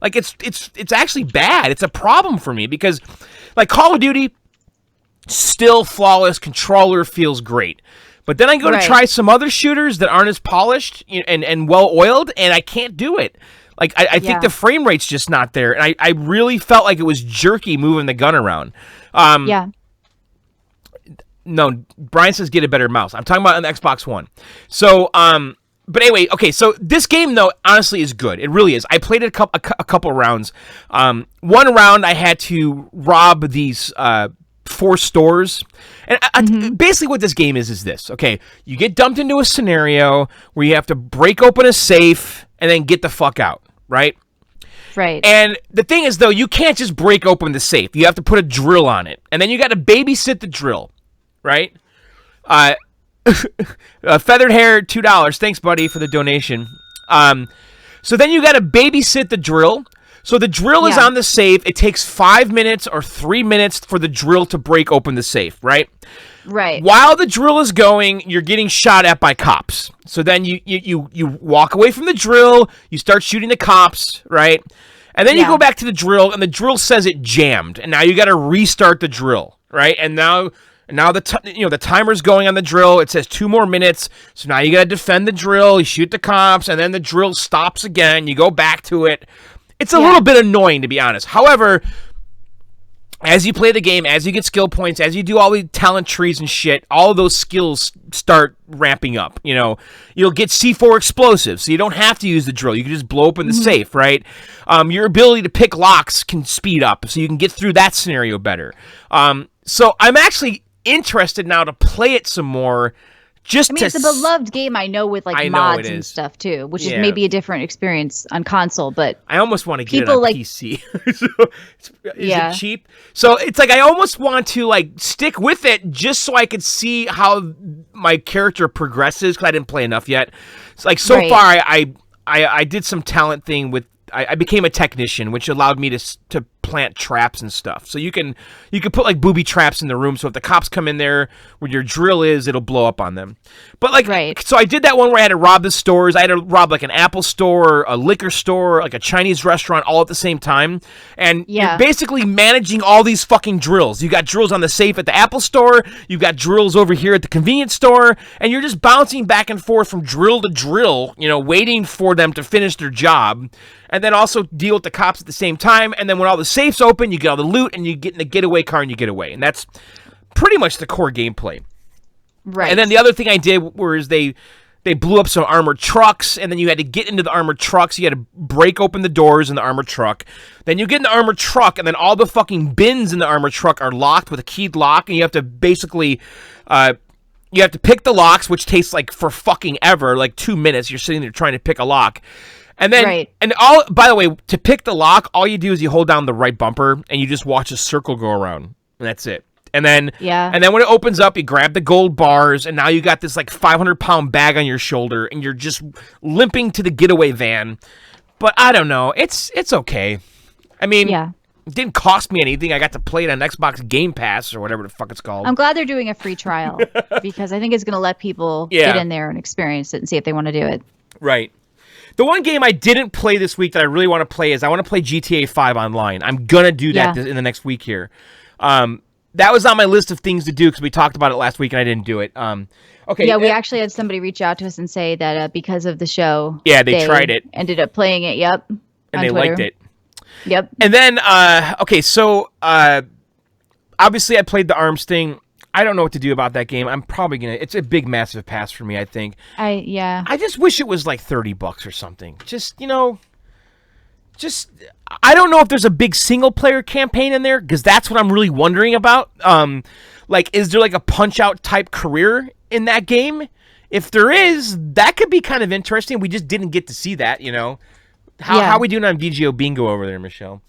Like, it's actually bad. It's a problem for me because, like, Call of Duty, still flawless. Controller feels great. But then I go to try some other shooters that aren't as polished and well-oiled, and I can't do it. Like, I think the frame rate's just not there. And I really felt like it was jerky moving the gun around. No, Brian says get a better mouse. I'm talking about on the Xbox One. So, but anyway, okay, so this game, though, honestly is good. It really is. I played it a couple rounds. One round, I had to rob these 4 stores. And basically what this game is this. Okay, you get dumped into a scenario where you have to break open a safe and then get the fuck out. Right?
Right.
And the thing is, though, you can't just break open the safe. You have to put a drill on it. And then you got to babysit the drill. Right? Feathered Hair, $2. Thanks, buddy, for the donation. So then you got to babysit the drill. So the drill is on the safe. It takes 5 minutes or 3 minutes for the drill to break open the safe. Right?
Right.
While the drill is going, you're getting shot at by cops. So then you walk away from the drill, you start shooting the cops, right? And then you go back to the drill, and the drill says it jammed, and now you got to restart the drill, right? And now the timer's going on the drill. It says 2 more minutes, so now you got to defend the drill. You shoot the cops, and then the drill stops again. You go back to it. It's a little bit annoying, to be honest. However, as you play the game, as you get skill points, as you do all the talent trees and shit, all of those skills start ramping up. You'll get C4 explosives, so you don't have to use the drill. You can just blow open the safe, right? Your ability to pick locks can speed up, so you can get through that scenario better. So I'm actually interested now to play it some more.
It's a beloved game, I know, with like mods and stuff too, which is maybe a different experience on console. But
I almost want to get it on PC. Is it cheap? So it's like I almost want to like stick with it just so I could see how my character progresses because I didn't play enough yet. It's like so far I did some talent thing with. I became a technician, which allowed me to plant traps and stuff. So you can put like booby traps in the room. So if the cops come in there where your drill is, it'll blow up on them. But like, so I did that one where I had to rob the stores. I had to rob like an Apple store, a liquor store, like a Chinese restaurant, all at the same time. And you're basically managing all these fucking drills. You got drills on the safe at the Apple store. You got drills over here at the convenience store, and you're just bouncing back and forth from drill to drill, waiting for them to finish their job. And then also deal with the cops at the same time. And then when all the safes open, you get all the loot, and you get in the getaway car, and you get away. And that's pretty much the core gameplay. Right. And then the other thing I did was they blew up some armored trucks, and then you had to get into the armored trucks. You had to break open the doors in the armored truck. Then you get in the armored truck, and then all the fucking bins in the armored truck are locked with a keyed lock, and you have to basically... you have to pick the locks, which takes like for fucking ever, like 2 minutes. You're sitting there trying to pick a lock. And then, by the way, to pick the lock, all you do is you hold down the right bumper and you just watch a circle go around. And that's it. And then when it opens up, you grab the gold bars, and now you got this like 500-pound bag on your shoulder, and you're just limping to the getaway van. But I don't know. It's okay. I mean, it didn't cost me anything. I got to play it on Xbox Game Pass or whatever the fuck it's called.
I'm glad they're doing a free trial because I think it's going to let people get in there and experience it and see if they want to do it.
Right. The one game I didn't play this week that I really want to play is I want to play GTA 5 online. I'm going to do that in the next week here. That was on my list of things to do because we talked about it last week and I didn't do it. Okay.
Yeah, we actually had somebody reach out to us and say that because of the show,
they tried it,
ended up playing it. Yep,
and they liked it.
Yep.
And then so obviously I played the arms thing. I don't know what to do about that game. I'm probably gonna. It's a big, massive pass for me. I think.
I
just wish it was like $30 or something. I don't know if there's a big single player campaign in there because that's what I'm really wondering about. Like, is there like a Punchout type career in that game? If there is, that could be kind of interesting. We just didn't get to see that, How are we doing on VGO Bingo over there, Michelle?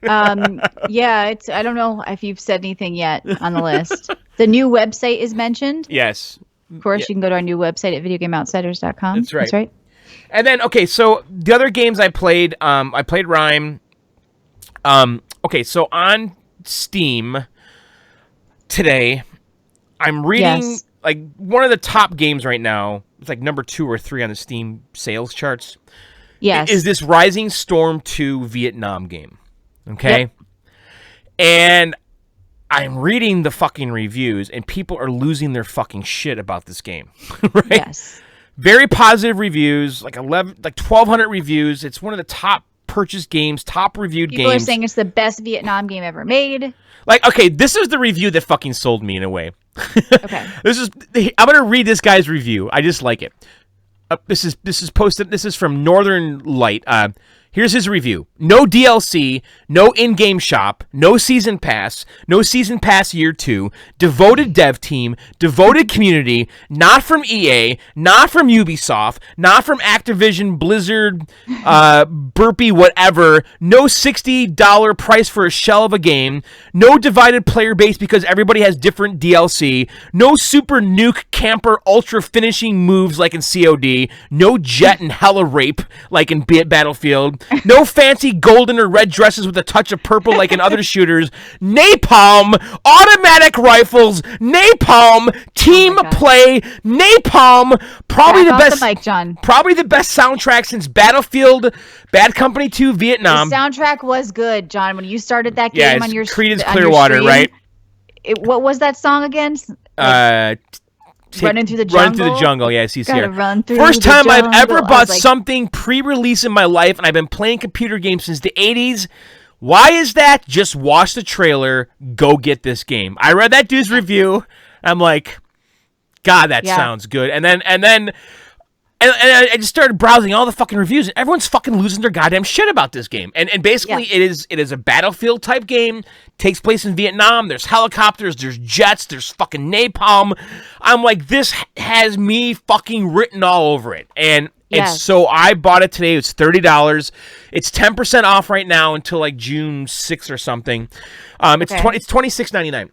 I don't know if you've said anything yet on the list. The new website is mentioned.
Yes.
Of course, you can go to our new website at videogameoutsiders.com.
That's right. And then, so the other games I played Rime. So on Steam today, I'm reading like one of the top games right now. It's like number 2 or 3 on the Steam sales charts.
Yes.
Is this Rising Storm 2 Vietnam game. Okay? Yep. And I'm reading the fucking reviews, and people are losing their fucking shit about this game. Right? Yes. Very positive reviews, like 1,200 reviews. It's one of the top purchased games, top reviewed games.
People are saying it's the best Vietnam game ever made.
Like, okay, this is the review that fucking sold me in a way.
Okay.
I'm gonna read this guy's review. I just like it. This is posted. This is from Northern Light. Here's his review. No DLC, no in-game shop, no season pass year 2, devoted dev team, devoted community, not from EA, not from Ubisoft, not from Activision, Blizzard, Burpee, whatever, no $60 price for a shell of a game, no divided player base because everybody has different DLC, no super nuke camper ultra finishing moves like in COD, no jet and hella rape like in Battlefield, no fancy golden or red dresses with a touch of purple like in other shooters. Napalm, automatic rifles, napalm, team play, napalm. Probably the best.
Mic, John.
Probably the best soundtrack since Battlefield, Bad Company 2, Vietnam.
The soundtrack was good, John. When you started that game on your
Creedence Clearwater,
stream,
right?
What was that song again? Running through the jungle.
Running through the jungle, yes, he's here.
Run through
First time
jungle.
I've ever bought something pre-release in my life, and I've been playing computer games since the 80s. Why is that? Just watch the trailer. Go get this game. I read that dude's review. I'm like, God, that sounds good. And then I just started browsing all the fucking reviews, and everyone's fucking losing their goddamn shit about this game. And basically, it is a Battlefield type game. Takes place in Vietnam. There's helicopters. There's jets. There's fucking napalm. I'm like, this has me fucking written all over it. And so I bought it today. It's $30. It's 10% off right now until like June 6th or something. It's $26.99.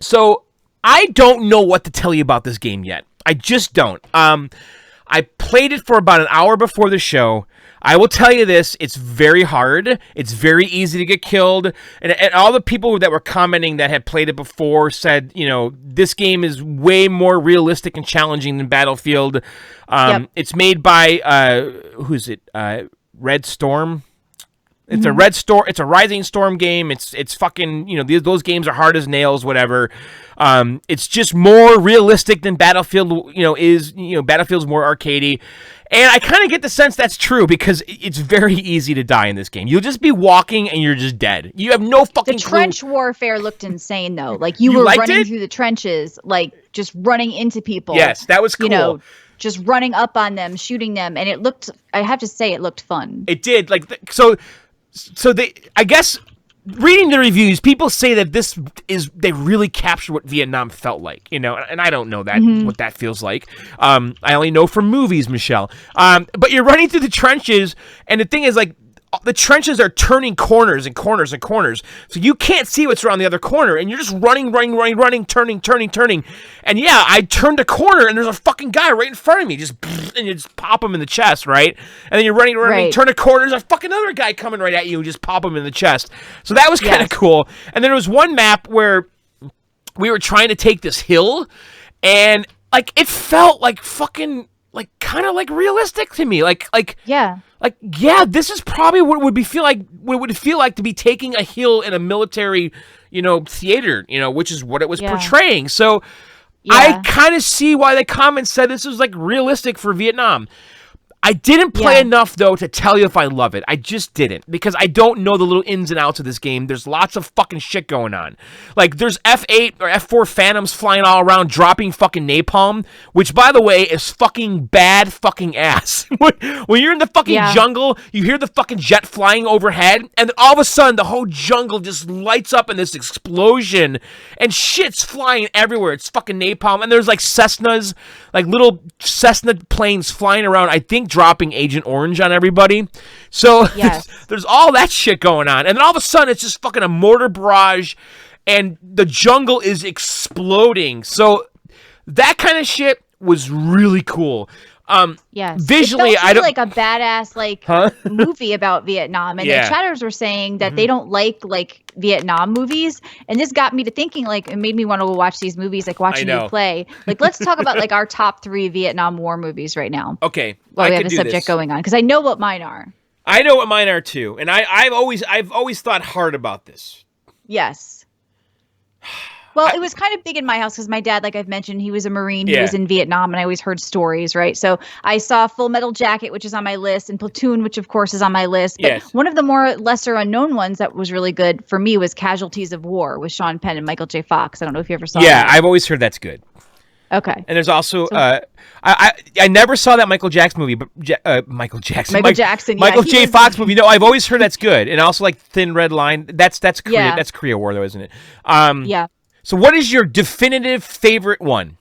So I don't know what to tell you about this game yet. I just don't. I played it for about an hour before the show. I will tell you this, it's very hard. It's very easy to get killed. And all the people that were commenting that had played it before said, this game is way more realistic and challenging than Battlefield. It's made by, who's it? Red Storm? It's a Red Storm. It's a Rising Storm game. It's fucking, those games are hard as nails, whatever. It's just more realistic than Battlefield, is. Battlefield's more arcadey. And I kind of get the sense that's true because it's very easy to die in this game. You'll just be walking and you're just dead. You have no fucking clue.
The trench warfare looked insane, though. Like, you were running through the trenches, like, just running into people.
Yes, that was cool.
Just running up on them, shooting them. And it looked, I have to say, it looked fun.
It did. So I guess reading the reviews, people say that they really capture what Vietnam felt like, and I don't know that what that feels like. I only know from movies, Michelle. But you're running through the trenches, and the thing is, like, the trenches are turning corners and corners and corners, so you can't see what's around the other corner, and you're just running, turning. And yeah, I turned a corner, and there's a fucking guy right in front of me, and you just pop him in the chest, right? And then you're running, turn a corner, there's a fucking other guy coming right at you, and just pop him in the chest. So that was kind of cool. And then there was one map where we were trying to take this hill, and like it felt like fucking like kind of like realistic to me. This is probably what it would feel like to be taking a hill in a military, theater, which is what it was portraying. So I kind of see why the comments said this was like realistic for Vietnam. I didn't play enough, though, to tell you if I love it. I just didn't, because I don't know the little ins and outs of this game. There's lots of fucking shit going on. Like, there's F8 or F4 Phantoms flying all around, dropping fucking napalm, which, by the way, is fucking bad fucking ass. When you're in the fucking jungle, you hear the fucking jet flying overhead, and then all of a sudden, the whole jungle just lights up in this explosion, and shit's flying everywhere. It's fucking napalm, and there's, like, Cessnas, like, little Cessna planes flying around, I think, dropping Agent Orange on everybody. So there's all that shit going on. And then all of a sudden, it's just fucking a mortar barrage, and the jungle is exploding. So that kind of shit was really cool. Visually,
I don't like a badass movie about Vietnam, and the chatters were saying that they don't like Vietnam movies, and this got me to thinking, like, it made me want to go watch these movies, like watching you play. Like, let's talk about like our top 3 Vietnam War movies right now.
Okay,
we have a subject going on, because I know what mine are.
I know what mine are too, and I've always thought hard about this.
Yes. Well, it was kind of big in my house because my dad, like I've mentioned, he was a Marine. He was in Vietnam, and I always heard stories, right? So I saw Full Metal Jacket, which is on my list, and Platoon, which of course is on my list. But one of the more lesser unknown ones that was really good for me was Casualties of War with Sean Penn and Michael J. Fox. I don't know if you ever saw that.
Yeah, I've always heard that's good.
Okay.
And there's also I never saw that Michael Jackson movie, but Michael Jackson, Michael J. Fox movie. No, I've always heard that's good, and also like Thin Red Line. That's Korea. That's Korea War, though, isn't it?
Yeah.
So what is your definitive favorite one?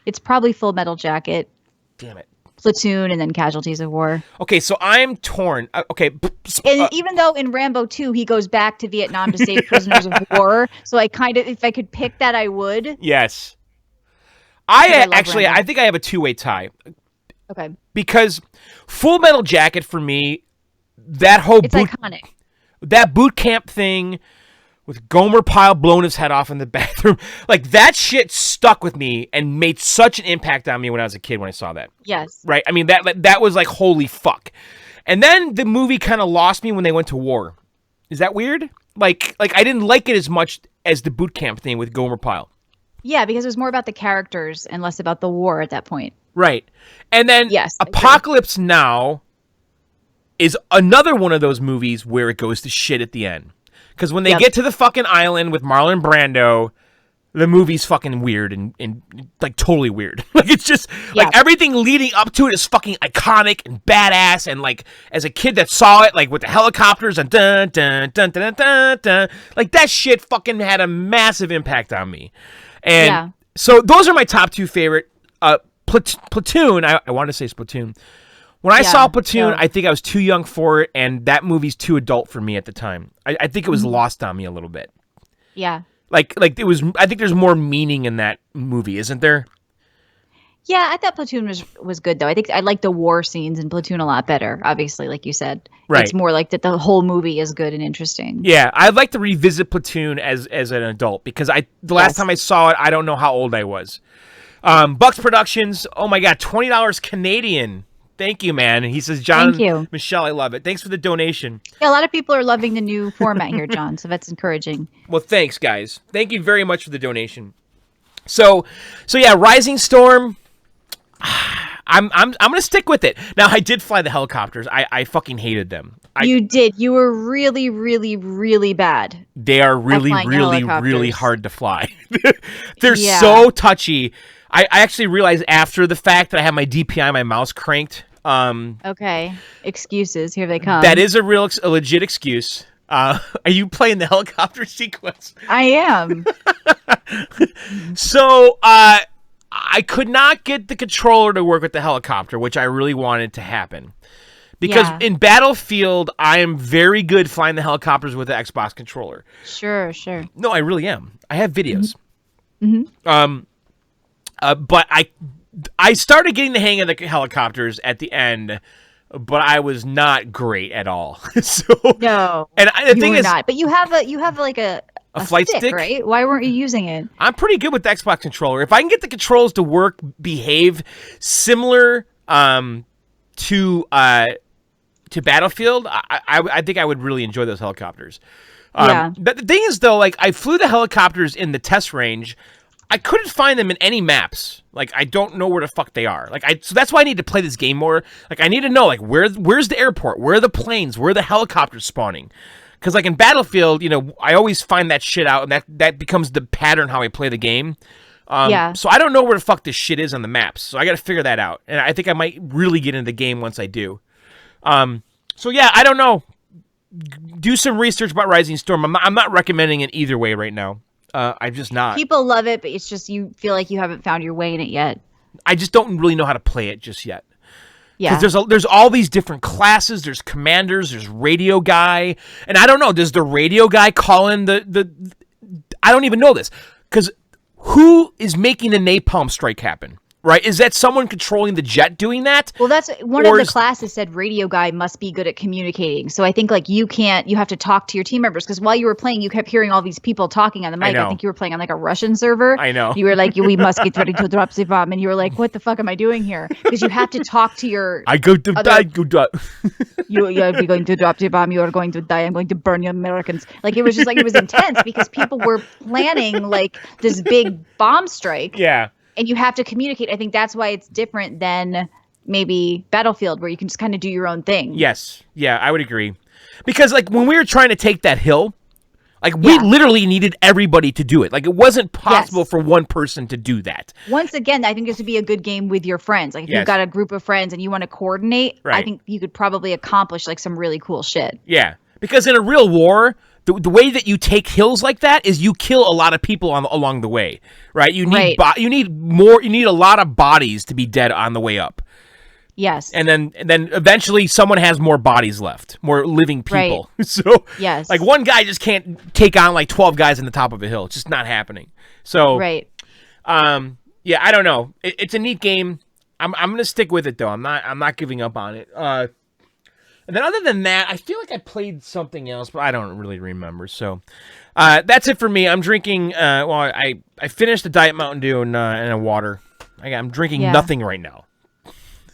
It's probably Full Metal Jacket.
Damn it.
Platoon, and then Casualties of War.
Okay, so I'm torn.
And even though in Rambo 2 he goes back to Vietnam to save prisoners of war, so I kind of, if I could pick that, I would.
Yes. I think I have a two-way tie.
Okay.
Because Full Metal Jacket for me, it's
iconic.
That boot camp thing with Gomer Pyle blowing his head off in the bathroom, like that shit stuck with me and made such an impact on me when I was a kid when I saw that.
Yes.
Right? I mean, that was like, holy fuck. And then the movie kind of lost me when they went to war. Is that weird? Like I didn't like it as much as the boot camp thing with Gomer Pyle.
Yeah, because it was more about the characters and less about the war at that point.
Right. And then Apocalypse Now is another one of those movies where it goes to shit at the end. Because when they get to the fucking island with Marlon Brando, the movie's fucking weird and like totally weird. Like it's just like everything leading up to it is fucking iconic and badass. And like as a kid that saw it, like with the helicopters and dun dun dun dun dun dun, like that shit fucking had a massive impact on me. And so those are my top 2 favorite. Platoon, I wanted to say Splatoon. When I saw Platoon, I think I was too young for it, and that movie's too adult for me at the time. I think it was lost on me a little bit.
Yeah.
Like it was. I think there's more meaning in that movie, isn't there?
Yeah, I thought Platoon was good though. I think I like the war scenes in Platoon a lot better. Obviously, like you said, it's more like that the whole movie is good and interesting.
Yeah, I'd like to revisit Platoon as an adult because the last time I saw it, I don't know how old I was. Bucks Productions. Oh my God, $20 Canadian. Thank you, man. And he says, John,
thank you.
Michelle, I love it. Thanks for the donation.
Yeah, a lot of people are loving the new format here, John, so that's encouraging.
Well, thanks, guys. Thank you very much for the donation. So yeah, Rising Storm. I'm gonna stick with it. Now, I did fly the helicopters. I fucking hated them.
You did. You were really, really, really bad.
They are really, really, really hard to fly. They're so touchy. I actually realized after the fact that I had my DPI, my mouse cranked.
Okay. Excuses. Here they come.
That is a legit excuse. Are you playing the helicopter sequence?
I am.
So, I could not get the controller to work with the helicopter, which I really wanted to happen. Because in Battlefield, I am very good flying the helicopters with the Xbox controller.
Sure.
No, I really am. I have videos.
Mm-hmm.
But I started getting the hang of the helicopters at the end, but I was not great at all. So
no,
and the thing is,
not. But you have like a
flight stick,
right? Why weren't you using it?
I'm pretty good with the Xbox controller. If I can get the controls to work, behave similar to Battlefield, I think I would really enjoy those helicopters. The thing is, though, like I flew the helicopters in the test range. I couldn't find them in any maps. Like, I don't know where the fuck they are. Like, so that's why I need to play this game more. Like, I need to know, like, where's the airport? Where are the planes? Where are the helicopters spawning? Because, like, in Battlefield, you know, I always find that shit out, and that becomes the pattern how I play the game. So I don't know where the fuck this shit is on the maps. So I got to figure that out. And I think I might really get into the game once I do. So, yeah, I don't know. Do some research about Rising Storm. I'm not recommending it either way right now. I'm just not.
People love it, but it's just you feel like you haven't found your way in it yet.
I just don't really know how to play it just yet.
Yeah.
Because there's all these different classes. There's commanders. There's radio guy. And I don't know. Does the radio guy call in the I don't even know this. Because who is making the napalm strike happen? Right? Is that someone controlling the jet doing that?
Well, that's one of the classes said radio guy must be good at communicating. So I think like you have to talk to your team members because while you were playing, you kept hearing all these people talking on the mic. I think you were playing on like a Russian server.
I know.
You were like, we must get ready to drop the bomb. And you were like, what the fuck am I doing here? Because you have to talk to your
I go to die.
You are going to drop the bomb. You are going to die. I'm going to burn you Americans. Like it was just like it was intense because people were planning like this big bomb strike.
Yeah.
And you have to communicate. I think that's why it's different than maybe Battlefield, where you can just kind of do your own thing.
Yes. Yeah, I would agree. Because, like, when we were trying to take that hill, like, we literally needed everybody to do it. Like, it wasn't possible for one person to do that.
Once again, I think this would be a good game with your friends. Like, if you've got a group of friends and you want to coordinate, I think you could probably accomplish, like, some really cool shit.
Yeah. Because in a real war, the way that you take hills like that is you kill a lot of people along the way, right? You need you need a lot of bodies to be dead on the way up.
Yes.
And then eventually someone has more bodies left, more living people.
Right.
So
yes.
Like one guy just can't take on like 12 guys in the top of a hill. It's just not happening. So
right.
Yeah, I don't know. It's a neat game. I'm gonna stick with it though. I'm not giving up on it. And then other than that, I feel like I played something else, but I don't really remember. So that's it for me. I'm drinking. I finished the Diet Mountain Dew and a water. I'm drinking nothing right now.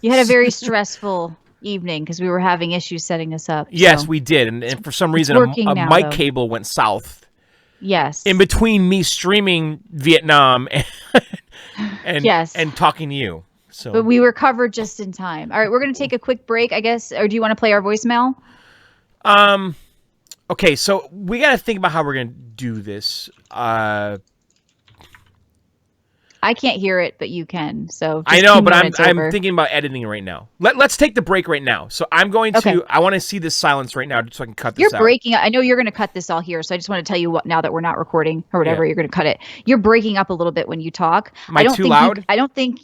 You had a very stressful evening because we were having issues setting this up.
Yes, we did, and for some reason a mic cable went south.
Yes.
In between me streaming Vietnam and talking to you. So.
But we were covered just in time. All right, we're going to take a quick break, I guess. Or do you want to play our voicemail?
Okay, so we got to think about how we're going to do this.
I can't hear it, but you can. So
I know, but I'm thinking about editing it right now. Let's take the break right now. So I'm going to. I want to see this silence right now, so I can cut this out.
You're breaking up. I know you're going to cut this all here, so I just want to tell you what now that we're not recording or whatever, you're going to cut it. You're breaking up a little bit when you talk.
Am I too loud?
I don't think.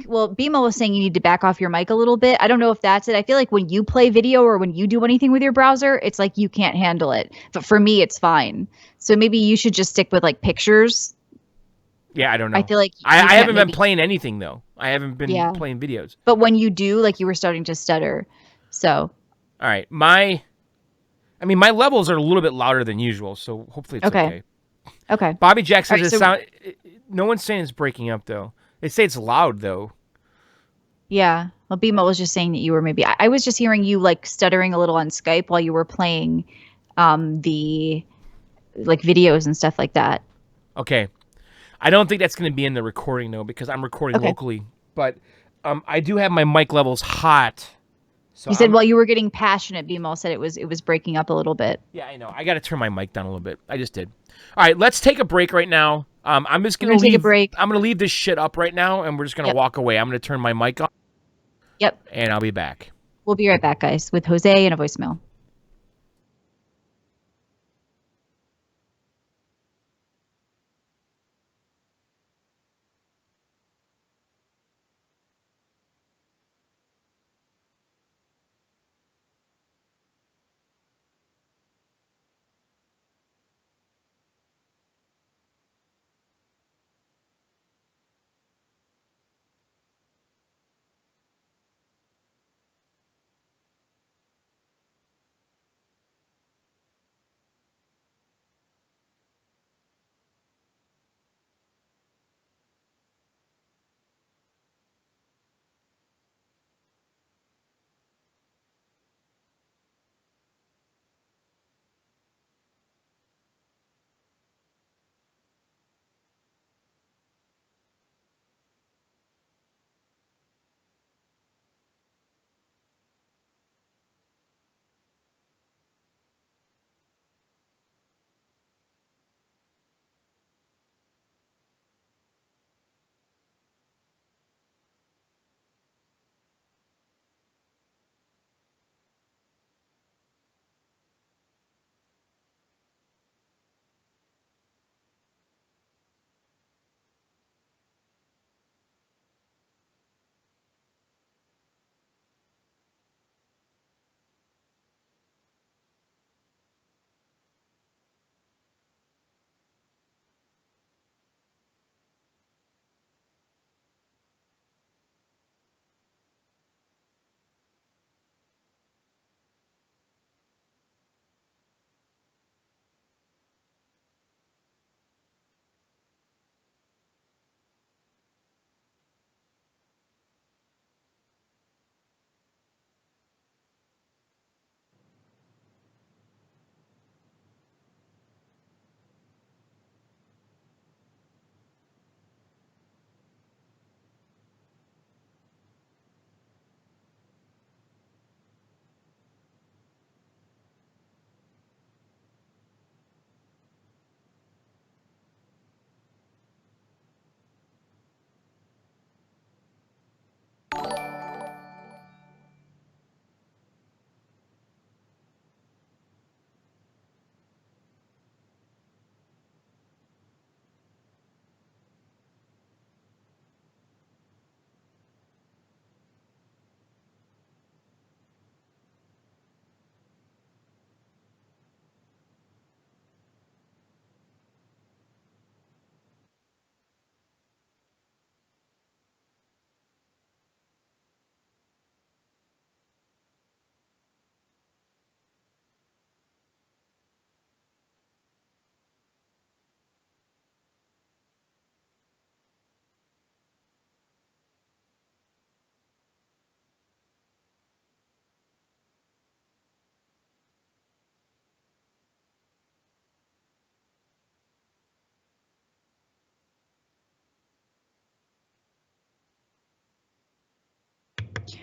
Well, Bima was saying you need to back off your mic a little bit. I don't know if that's it. I feel like when you play video or when you do anything with your browser, it's like you can't handle it. But for me, it's fine. So maybe you should just stick with like pictures.
Yeah, I don't know.
I feel like
I haven't been playing anything though. I haven't been playing videos.
But when you do, like you were starting to stutter. So.
All right, my levels are a little bit louder than usual, so hopefully it's okay.
Okay.
Bobby Jack says no one's saying it's breaking up though. They say it's loud though.
Yeah. Well, Bima was just saying that you were maybe. I was just hearing you like stuttering a little on Skype while you were playing, the, like videos and stuff like that.
Okay. I don't think that's going to be in the recording, though, because I'm recording locally. But I do have my mic levels hot. So
you said while you were getting passionate, Bimo said it was breaking up a little bit.
Yeah, I know. I got to turn my mic down a little bit. I just did. All right, let's take a break right now. I'm just going to
take a break.
I'm going to leave this shit up right now, and we're just going to walk away. I'm going to turn my mic off.
Yep.
And I'll be back.
We'll be right back, guys, with Jose and a voicemail.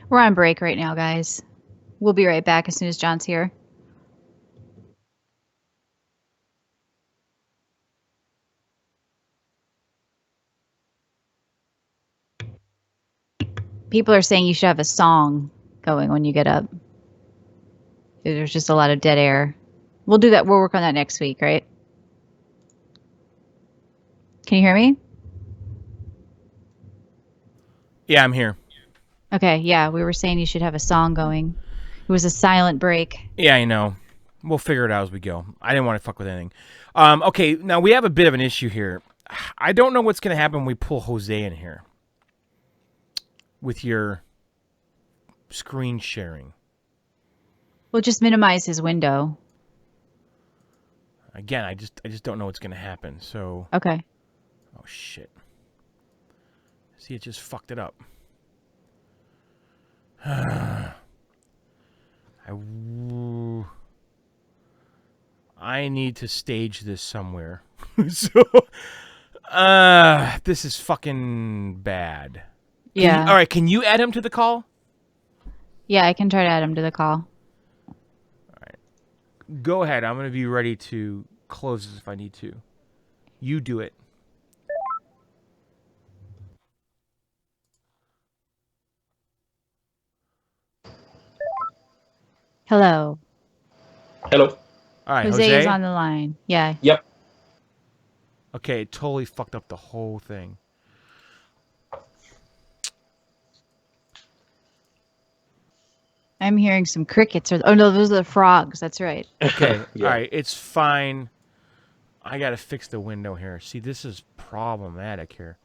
We're on break right now, guys. We'll be right back as soon as John's here. People are saying you should have a song going when you get up. There's just a lot of dead air. We'll do that. We'll work on that next week, right? Can you hear me?
Yeah, I'm here.
Okay, yeah, we were saying you should have a song going. It was a silent break.
Yeah, I know. We'll figure it out as we go. I didn't want to fuck with anything. Okay, now we have a bit of an issue here. I don't know what's going to happen when we pull Jose in here with your screen sharing.
We'll just minimize his window.
Again, I just don't know what's going to happen. So
okay.
Oh shit. See, it just fucked it up. I need to stage this somewhere. So, this is fucking bad.
Yeah.
All right, can you add him to the call?
Yeah, I can try to add him to the call.
All right. Go ahead. I'm going to be ready to close this if I need to. You do it.
Hello.
Hello.
All right,
Jose is on the line. Yeah.
Yep.
Okay, it totally fucked up the whole thing.
I'm hearing some crickets. Oh, no, those are the frogs. That's right.
Okay,
Yeah.
all right, it's fine. I got to fix the window here. See, this is problematic here.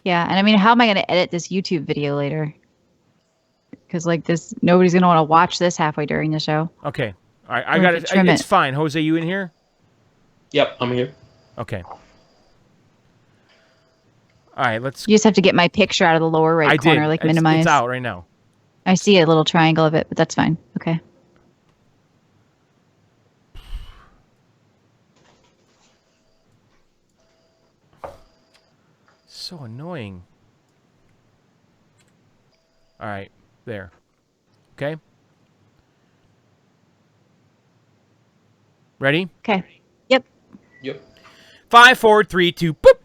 Yeah, and I mean, how am I going to edit this YouTube video later? Because like this, nobody's going to want to watch this halfway during the show.
Okay, all right, I got it. It's fine. Jose, you in here?
Yep, I'm here.
Okay. All right, let's.
You just have to get my picture out of the lower right corner, like minimize.
It's out right now.
I see a little triangle of it, but that's fine. Okay.
So annoying. All right, there. Okay. Ready?
Okay. Yep.
5, 4, 3, 2, boop.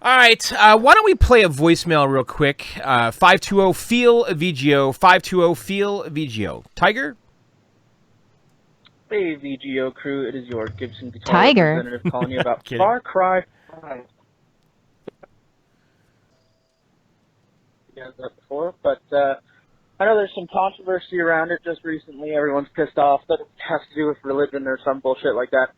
All right, why don't we play a voicemail real quick? 520 feel VGO, 520 feel VGO. Tiger?
Hey, VGO crew, it is your Gibson guitar
Tiger.
representative calling you about Far Cry 5. Yeah, that before, but I know there's some controversy around it just recently. Everyone's pissed off that it has to do with religion or some bullshit like that.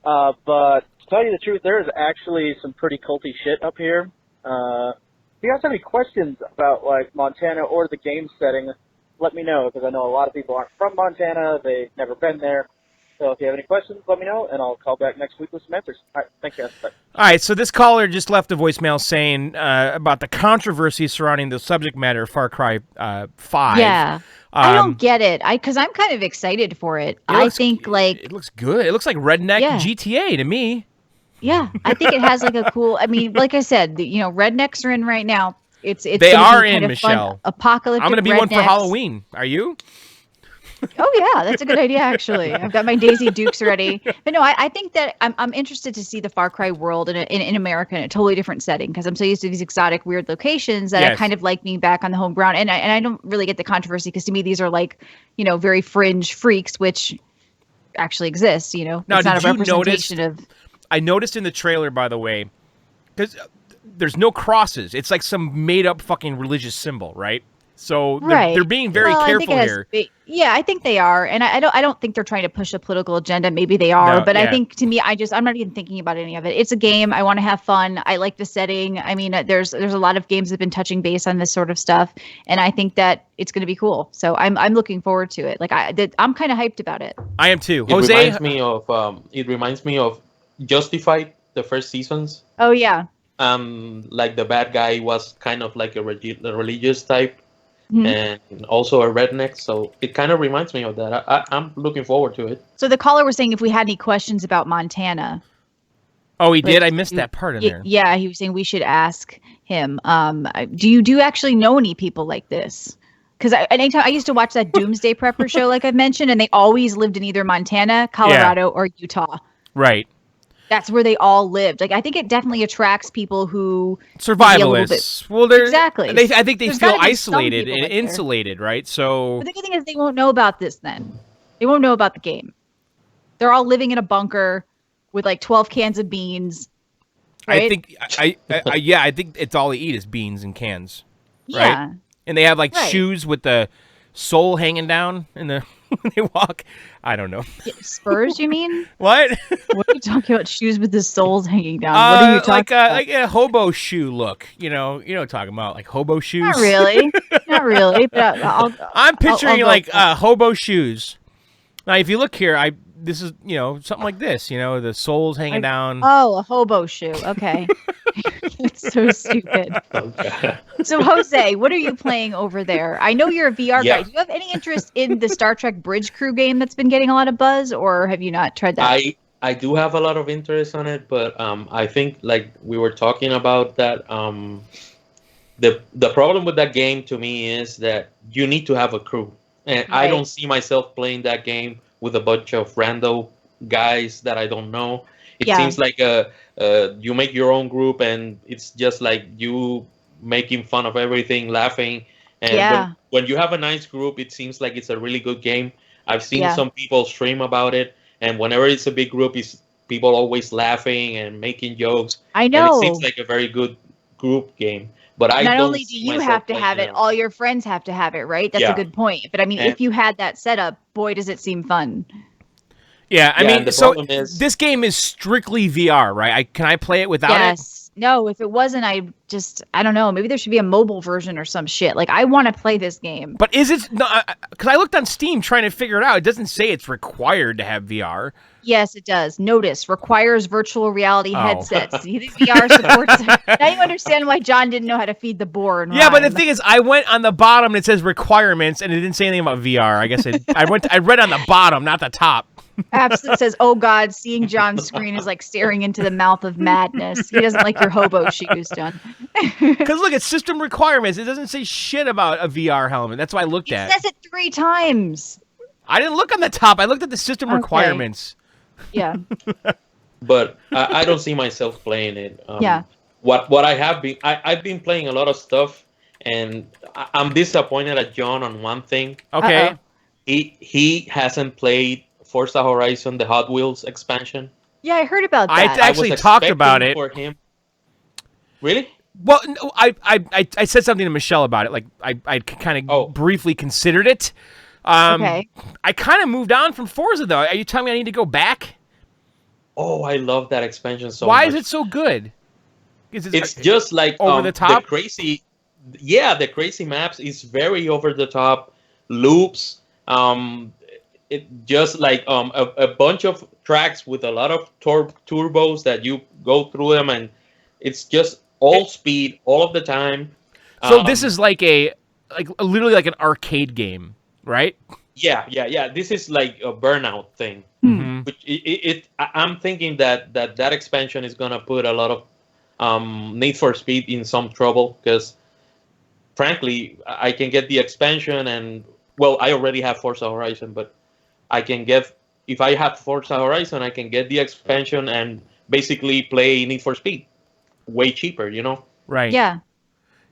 But to tell you the truth, there is actually some pretty culty shit up here. If you guys have any questions about like Montana or the game setting, let me know, because I know a lot of people aren't from Montana. They've never been there. So if you have any questions, let me know, and I'll call back next week with some answers. All right, thanks, guys. Bye.
All right, so this caller just left a voicemail saying about the controversy surrounding the subject matter of Far Cry 5.
Yeah. I don't get it. Because I'm kind of excited for it. I think like
it looks good. It looks like redneck GTA to me.
Yeah, I think it has like a cool. I mean, like I said, rednecks are in right now.
They are in, Michelle.
Apocalyptic.
I'm gonna be
rednecks.
one for Halloween. Are you?
Oh yeah, that's a good idea actually. I've got my Daisy Dukes ready. But no, I think that I'm interested to see the Far Cry world in America in a totally different setting, because I'm so used to these exotic, weird locations that I kind of like being back on the home ground. And I don't really get the controversy, because to me these are like very fringe freaks, which actually exist. Now, it's not a representation of.
I noticed in the trailer, by the way, because there's no crosses. It's like some made-up fucking religious symbol, right? So they're being very careful here.
Yeah, I think they are, and I don't think they're trying to push a political agenda. Maybe they are, but I think, to me, I'm not even thinking about any of it. It's a game. I want to have fun. I like the setting. I mean, there's a lot of games that have been touching base on this sort of stuff, and I think that it's going to be cool. So I'm looking forward to it. Like I'm kind of hyped about it.
I am too.
Jose, it reminds me of Justified, the first seasons.
Oh yeah.
Like the bad guy was kind of like a religious type. Mm-hmm. And also a redneck, so it kind of reminds me of that. I'm looking forward to it.
So the caller was saying if we had any questions about Montana.
Oh, he did? I missed that part in there.
Yeah, he was saying we should ask him. Do you actually know any people like this? Because anytime I used to watch that Doomsday Prepper show, like I've mentioned, and they always lived in either Montana, Colorado, or Utah.
Right.
That's where they all lived. Like, I think it definitely attracts people who
survivalists. Well,
exactly.
I think they feel isolated and insulated, right? So,
but the good thing is they won't know about this. Then they won't know about the game. They're all living in a bunker with like 12 cans of beans. Right?
I think, I think it's all they eat is beans and cans.
Yeah.
Right? And they have like shoes with the sole hanging down in the when they walk. I don't know.
Spurs, you mean?
What?
What are you talking about? Shoes with the soles hanging down. What are you talking about?
Like a hobo shoe look. You know what I'm talking about? Like hobo shoes.
Not really. Not really. But
I'm picturing like hobo shoes. Now, if you look here, this is, something like this, the soles hanging down.
Oh, a hobo shoe. Okay. It's so stupid.
Okay.
So, Jose, what are you playing over there? I know you're a VR guy. Do you have any interest in the Star Trek Bridge Crew game that's been getting a lot of buzz, or have you not tried that?
I do have a lot of interest on it, but I think, like we were talking about, that the problem with that game to me is that you need to have a crew. And I don't see myself playing that game with a bunch of rando guys that I don't know. It seems like you make your own group, and it's just like you making fun of everything, laughing. And when you have a nice group, it seems like it's a really good game. I've seen some people stream about it, and whenever it's a big group, it's people always laughing and making jokes.
I know.
And it seems like a very good group game. But
not only do you have to have it, all your friends have to have it, right? That's a good point. But I mean, if you had that setup, boy, does it seem fun.
Yeah, I mean, so this game is strictly VR, right? Can I play it without it?
Yes. No, if it wasn't, I don't know. Maybe there should be a mobile version or some shit. Like, I want to play this game.
But is it? No, because I looked on Steam trying to figure it out. It doesn't say it's required to have VR.
Yes, it does. Notice, requires virtual reality headsets. You think VR supports it? Now you understand why John didn't know how to feed the boar in
Yeah,
Rime.
but the thing is, I went on the bottom and it says requirements, and it didn't say anything about VR. I guess I read on the bottom, not the top.
Absolutely says, "Oh God, seeing John's screen is like staring into the mouth of madness." He doesn't like your hobo shoes, John.
Because look, it's system requirements. It doesn't say shit about a VR helmet. That's what I looked at.
It says it 3 times.
I didn't look on the top. I looked at the system requirements.
Yeah.
But I don't see myself playing it. What I have been, I've been playing a lot of stuff, and I'm disappointed at John on one thing.
Okay.
Uh-oh.
He hasn't played Forza Horizon, the Hot Wheels expansion.
Yeah, I heard about that.
I actually talked about it.
For him. Really?
Well, no, I said something to Michelle about it. Like I kind of briefly considered it. Okay. I kind of moved on from Forza though. Are you telling me I need to go back?
Oh, I love that expansion so much.
Why is it so good?
It's just like
over the top.
The crazy maps is very over the top. Loops. It just like a bunch of tracks with a lot of turbos that you go through them, and it's just all speed all of the time.
So this is literally like an arcade game, right?
Yeah. This is like a Burnout thing.
Mm-hmm.
Which I'm thinking that expansion is gonna put a lot of Need for Speed in some trouble, because frankly, I can get the expansion, and well, I already have Forza Horizon, but I can get, if I have Forza Horizon, I can get the expansion and basically play Need for Speed way cheaper,
Right.
Yeah.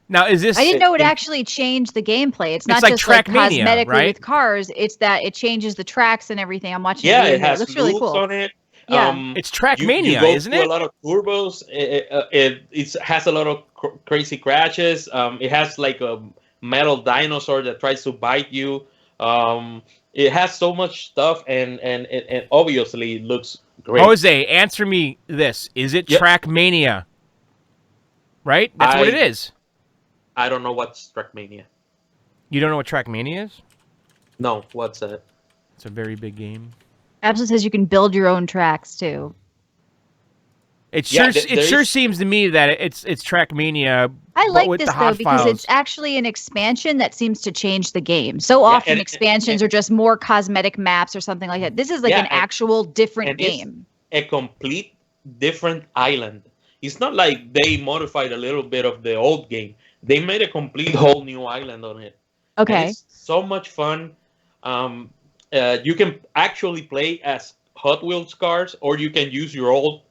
Now, is this?
I didn't know it actually changed the gameplay. It's not
like
just like
Trackmania,
cosmetically
right?
It's that it changes the tracks and everything. I'm watching.
It has
looks really cool.
on it.
Yeah.
It's Trackmania,
you go
isn't it?
A lot of turbos. It has a lot of crazy crashes. It has like a metal dinosaur that tries to bite you. It has so much stuff, and obviously it looks great.
Jose, answer me this. Is it Trackmania? Right? That's what it is.
I don't know what's Trackmania.
You don't know what Trackmania is?
No, what's that?
It's a very big game.
Absolutely says you can build your own tracks, too.
It sure seems to me that it's Trackmania.
I like this though because it's actually an expansion that seems to change the game. So often expansions are just more cosmetic maps or something like that. This is like an actual different game.
It's a complete different island. It's not like they modified a little bit of the old game. They made a complete whole new island on it. And
Okay.
it's so much fun. Um, you can actually play as Hot Wheels cars, or you can use your old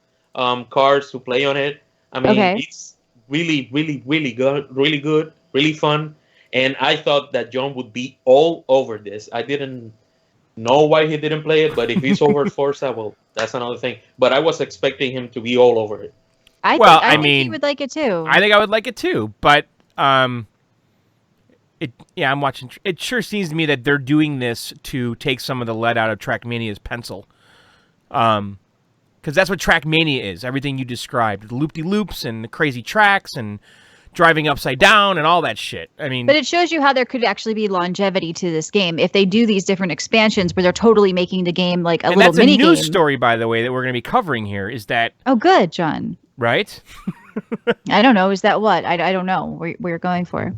cars to play on it. I mean,
Okay.
it's really, really, really good, really fun. And I thought that John would be all over this. I didn't know why he didn't play it, but if he's over Forza, well, that's another thing. But I was expecting him to be all over it.
I think he would like it too.
I think I would like it too, but I'm watching. It sure seems to me that they're doing this to take some of the lead out of Trackmania's pencil. Because that's what Trackmania is. Everything you described, the loop-de-loops and the crazy tracks and driving upside down and all that shit. I mean,
but it shows you how there could actually be longevity to this game if they do these different expansions where they're totally making the game like a little mini game.
That's a news story, by the way, that we're going to be covering here. Is that?
Oh, good, John.
Right?
I don't know. Is that what? I don't know what you're going for.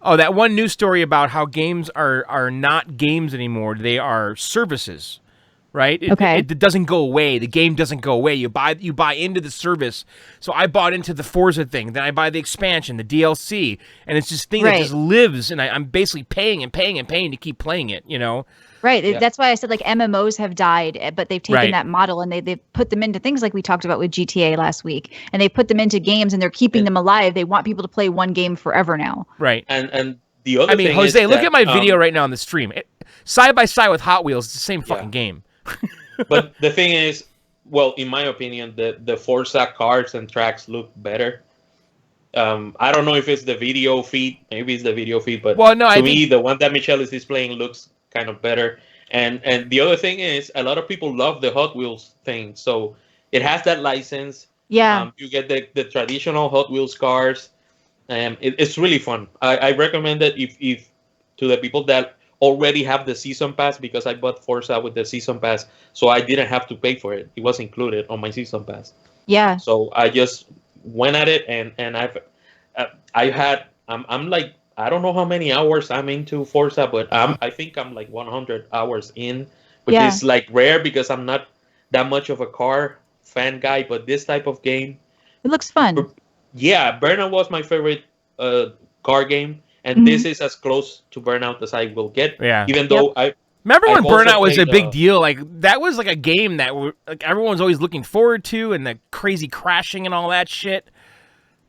Oh, that one news story about how games are not games anymore. They are services. Right? It doesn't go away. The game doesn't go away. You buy into the service. So I bought into the Forza thing. Then I buy the expansion, the DLC, and it's this thing that just lives. And I'm basically paying and paying and paying to keep playing it. You know?
Right. Yeah. That's why I said like MMOs have died, but they've taken that model and they've put them into things like we talked about with GTA last week, and they put them into games and they're keeping them alive. They want people to play one game forever now.
Right.
And the other thing
Jose,
is
look
that,
at my video right now on the stream. Side by side with Hot Wheels, it's the same fucking game.
But the thing is, well, in my opinion, the Forza cars and tracks look better. I don't know if it's the video feed. Maybe it's the video feed, but to me, the one that Michelle is displaying looks kind of better. And the other thing is, a lot of people love the Hot Wheels thing, so it has that license.
Yeah.
You get the traditional Hot Wheels cars, and it's really fun. I recommend it if to the people that already have the season pass, because I bought Forza with the season pass, so I didn't have to pay for it. It was included on my season pass.
Yeah.
So I just went at it, and I'm like, I don't know how many hours I'm into Forza, but I think I'm like 100 hours in, which is like rare because I'm not that much of a car fan guy. But this type of game,
it looks fun.
Yeah, Burnout was my favorite car game. And this is as close to Burnout as I will get.
Yeah.
Even though I
remember when Burnout was a big deal. Like that was like a game that everyone's always looking forward to, and the crazy crashing and all that shit.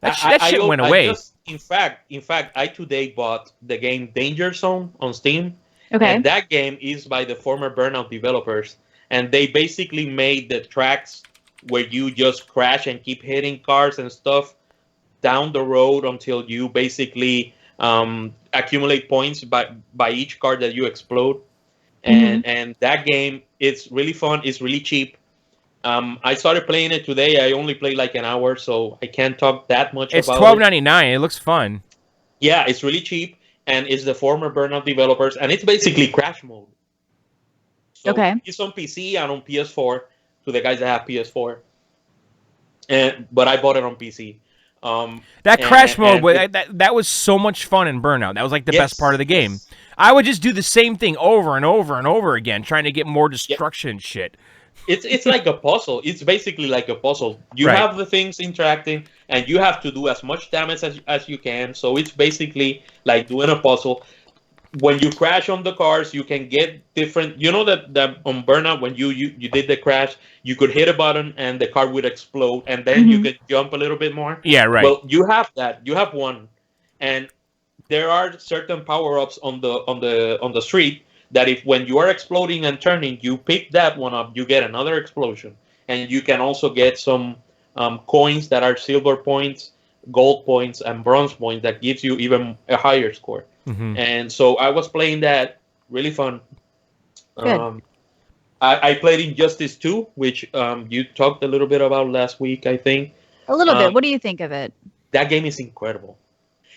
That shit went away.
In fact, I today bought the game Danger Zone on Steam.
Okay.
And that game is by the former Burnout developers, and they basically made the tracks where you just crash and keep hitting cars and stuff down the road until you basically accumulate points by each car that you explode, and that game, it's really fun. It's really cheap. I started playing it today. I only played like an hour, so I can't talk that much about it.
It's $12.99. It looks fun.
Yeah, it's really cheap, and it's the former Burnout developers, and it's basically crash mode. So it's on PC and on PS4 to the guys that have PS4, but I bought it on PC.
That crash mode, that was so much fun in Burnout. That was like the best part of the game. Yes. I would just do the same thing over and over and over again, trying to get more destruction and shit.
It's like a puzzle. It's basically like a puzzle. You have the things interacting, and you have to do as much damage as you can. So it's basically like doing a puzzle. When you crash on the cars, you can get different. You know that on Burnout, when you did the crash, you could hit a button and the car would explode, and then you could jump a little bit more.
Yeah, right.
Well, you have that. You have one, and there are certain power-ups on the street that if when you are exploding and turning, you pick that one up, you get another explosion, and you can also get some coins that are silver points, gold points, and bronze points that gives you even a higher score. And so I was playing that, really fun. I played Injustice 2, which you talked a little bit about last week, I think.
A little bit. What do you think of it?
That game is incredible.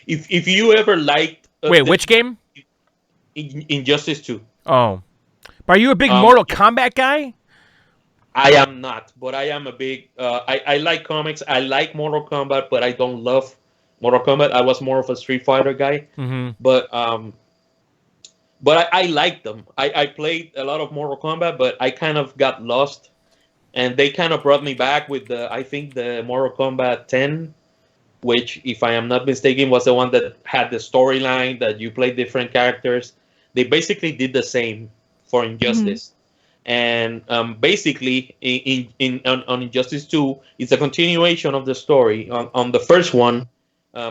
If you ever liked...
Wait, which game?
Injustice 2.
Oh. But are you a big Mortal Kombat guy?
I am not, but I am a big... I like comics. I like Mortal Kombat, but I don't love Mortal Kombat. I was more of a Street Fighter guy. But I liked them. I played a lot of Mortal Kombat, but I kind of got lost and they kind of brought me back with I think the Mortal Kombat 10, which, if I am not mistaken, was the one that had the storyline that you play different characters. They basically did the same for Injustice. And basically, on Injustice 2, it's a continuation of the story. On the first one,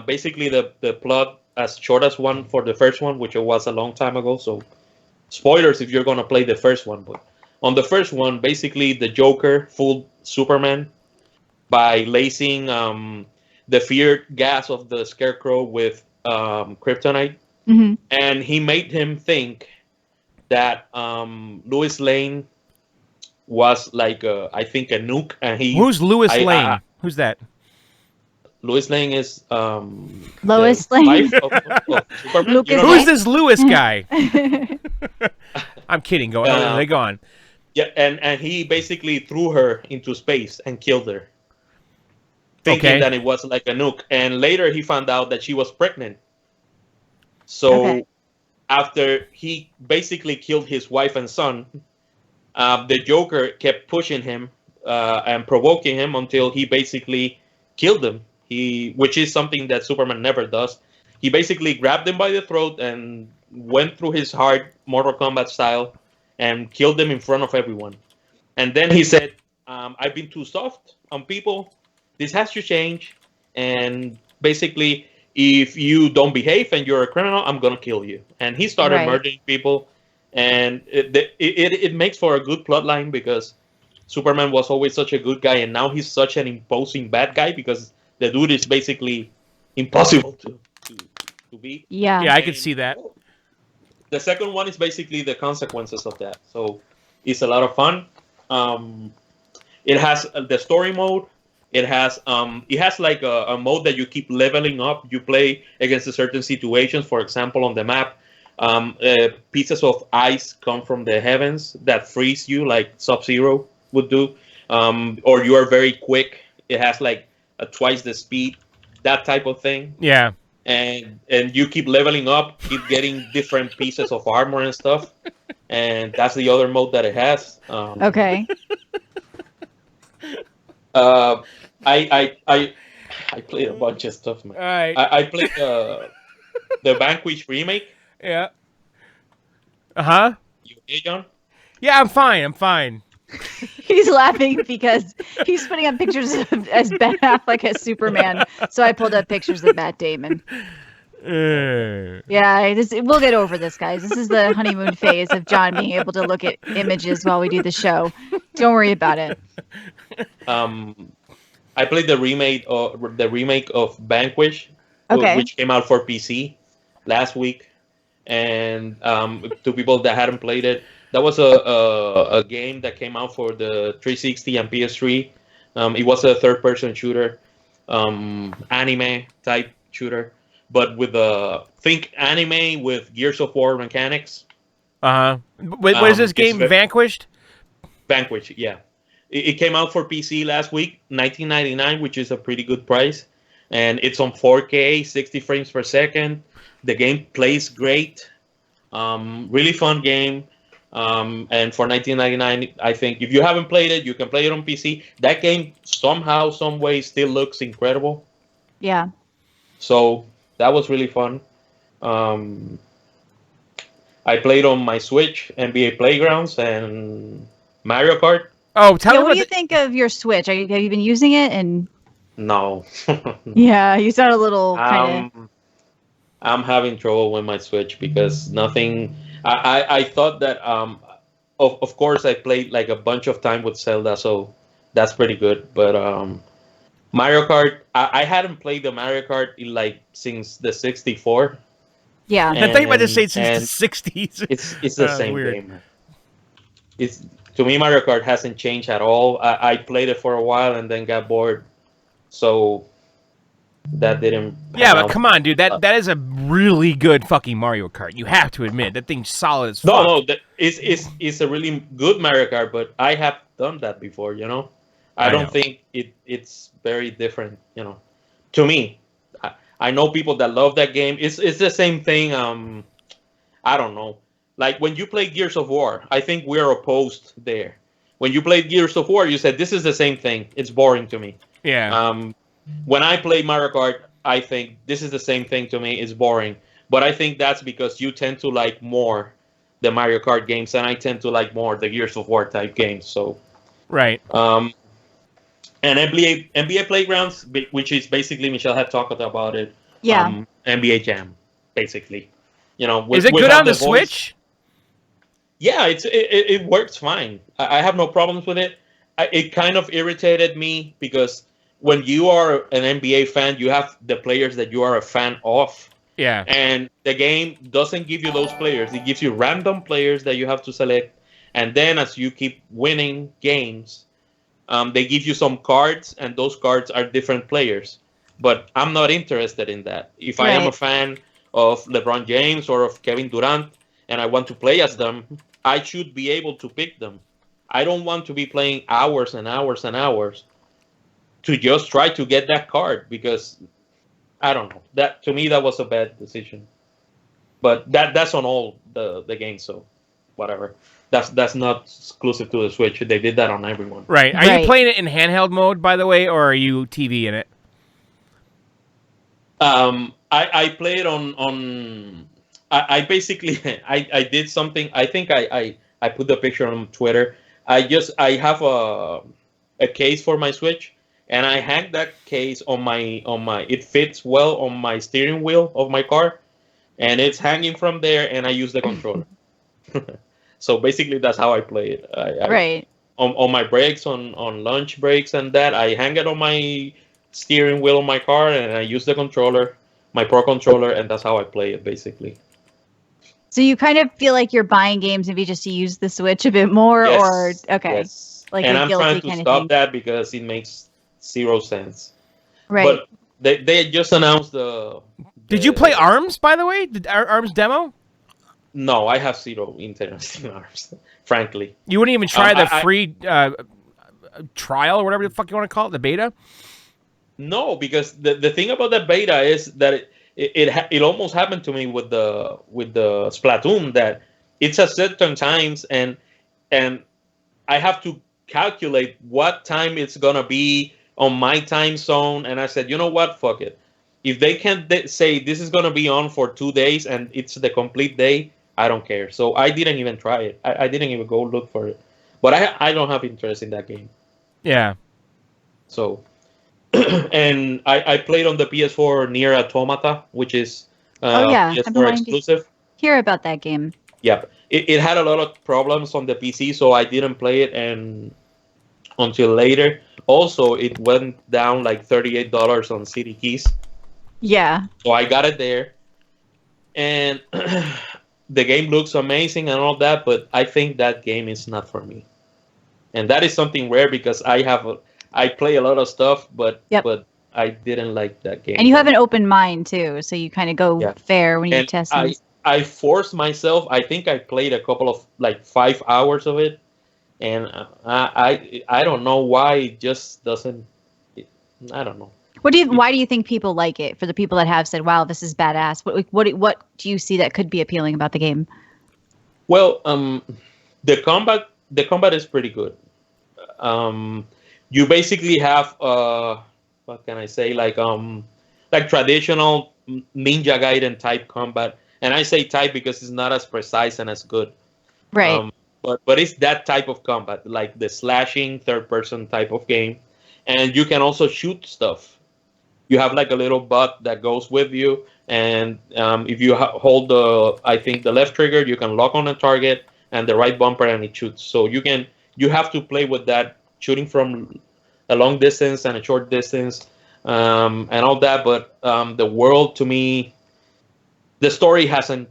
basically the plot as short as one for the first one, which was a long time ago. So, spoilers if you're gonna play the first one. But on the first one, basically the Joker fooled Superman by lacing the fear gas of the Scarecrow with kryptonite, and he made him think that Lois Lane was like I think a nuke, and
who's Lois Lane? Who's that?
Lois Lane is
Lois Lane.
Superman.
Who's this Lewis guy? I'm kidding. Go on. They go on.
Yeah, and he basically threw her into space and killed her, thinking that it was like a nuke. And later he found out that she was pregnant. So after he basically killed his wife and son, the Joker kept pushing him and provoking him until he basically killed him. Which is something that Superman never does. He basically grabbed him by the throat and went through his heart, Mortal Kombat style, and killed him in front of everyone. And then he said, I've been too soft on people. This has to change. And basically, if you don't behave and you're a criminal, I'm going to kill you. And he started murdering people. And it makes for a good plotline because Superman was always such a good guy. And now he's such an imposing bad guy because the dude is basically impossible to beat.
Yeah.
Yeah, I could see that.
The second one is basically the consequences of that. So it's a lot of fun. It has the story mode. It has like a mode that you keep leveling up. You play against certain situations. For example, on the map, pieces of ice come from the heavens that freeze you, like Sub-Zero would do. Or you are very quick. It has like twice the speed, that type of thing.
Yeah.
And you keep leveling up, keep getting different pieces of armor and stuff. And that's the other mode that it has.
Okay.
I played a bunch of stuff, man.
All right.
I played the Vanquish remake.
Yeah. Uh-huh.
You okay, John?
Yeah, I'm fine.
He's laughing because he's putting up pictures as Ben Affleck as Superman. So I pulled up pictures of Matt Damon. Yeah, we'll get over this, guys. This is the honeymoon phase of John being able to look at images while we do the show. Don't worry about it.
I played the remake of Vanquish, which came out for PC last week. And to people that hadn't played it, that was a game that came out for the 360 and PS3. It was a third-person shooter, anime type shooter, but with think anime with Gears of War mechanics.
What is this game? Vanquished?
Vanquish, yeah. It came out for PC last week, $19.99, which is a pretty good price, and it's on 4K, 60 frames per second. The game plays great. Really fun game. And for $19.99, I think if you haven't played it, you can play it on PC. That game somehow, some way, still looks incredible.
Yeah.
So that was really fun. I played on my Switch, NBA Playgrounds, and Mario Kart.
Oh, tell me
what do you think of your Switch? Have you been using it? And
no.
Yeah, you sound a little kind of.
I'm having trouble with my Switch because nothing. I thought that of course I played like a bunch of time with Zelda, so that's pretty good. But Mario Kart, I hadn't played the Mario Kart since the 64.
Yeah,
I thought you might have said since the 60s.
It's the same game. To me, Mario Kart hasn't changed at all. I played it for a while and then got bored, so that didn't.
Yeah, but come on, dude. That is a really good fucking Mario Kart. You have to admit that thing's solid as fuck.
No, it's a really good Mario Kart, but I have done that before. I don't think it's very different. To me, I know people that love that game. It's the same thing. I don't know. Like when you play Gears of War, I think we're opposed there when you played Gears of War, you said this is the same thing. It's boring to me.
Yeah.
When I play Mario Kart, I think this is the same thing to me. It's boring. But I think that's because you tend to like more the Mario Kart games, and I tend to like more the Gears of War type games. So
right.
And NBA Playgrounds, which is basically Michelle had talked about it.
Yeah.
NBA Jam, basically.
Is it good on the Switch?
Yeah, it works fine. I have no problems with it. It kind of irritated me because when you are an NBA fan, you have the players that you are a fan of.
Yeah.
And the game doesn't give you those players. It gives you random players that you have to select. And then as you keep winning games, they give you some cards, and those cards are different players. But I'm not interested in that. If I am a fan of LeBron James or of Kevin Durant and I want to play as them, I should be able to pick them. I don't want to be playing hours and hours and hours to just try to get that card, because I don't know. That, to me, that was a bad decision. But that's on all the games, so whatever. That's not exclusive to the Switch. They did that on everyone.
Right. Are you playing it in handheld mode, by the way, or are you TV in it?
I play it on. I basically I did something. I think I put the picture on Twitter. I have a case for my Switch, and I hang that case on my. It fits well on my steering wheel of my car, and it's hanging from there, and I use the controller. So basically, that's how I play it.
Right.
On my breaks, on lunch breaks, and that I hang it on my steering wheel of my car, and I use the controller, my Pro controller, and that's how I play it basically.
So you kind of feel like you're buying games maybe just to use the Switch a bit more, or okay,
like and I'm trying to stop that because it makes zero sense.
Right.
But they just announced the.
Did you play ARMS, by the way? The ARMS demo?
No, I have zero interest in ARMS, frankly.
You wouldn't even try the free trial or whatever the fuck you want to call it, the beta?
No, because the thing about the beta is that it almost happened to me with the Splatoon, that it's at certain times and I have to calculate what time it's gonna be on my time zone, and I said, you know what, fuck it. If they can't say this is gonna be on for 2 days and it's the complete day, I don't care. So I didn't even try it. I didn't even go look for it. But I don't have interest in that game.
Yeah.
So, and I played on the PS4 Nier Automata, which is PS4 exclusive.
Hear about that game.
Yeah. It had a lot of problems on the PC, so I didn't play it until later. Also, it went down like $38 on City Keys.
Yeah.
So I got it there. And the game looks amazing and all that, but I think that game is not for me. And that is something rare because I play a lot of stuff, but I didn't like that game.
And you have an open mind too, so you kind of go fair when you test it.
I forced myself. I think I played a couple of 5 hours of it, and I don't know why it just doesn't. I don't know.
Why do you think people like it? For the people that have said, "Wow, this is badass," what do you see that could be appealing about the game?
Well, the combat is pretty good. You basically have what can I say, like traditional Ninja Gaiden type combat, and I say type because it's not as precise and as good.
Right.
But it's that type of combat, like the slashing third person type of game, and you can also shoot stuff. You have like a little butt that goes with you, and if you hold the left trigger, you can lock on a target, and the right bumper, and it shoots. So you have to play with that, shooting from a long distance and a short distance, and all that. But the world, to me, the story hasn't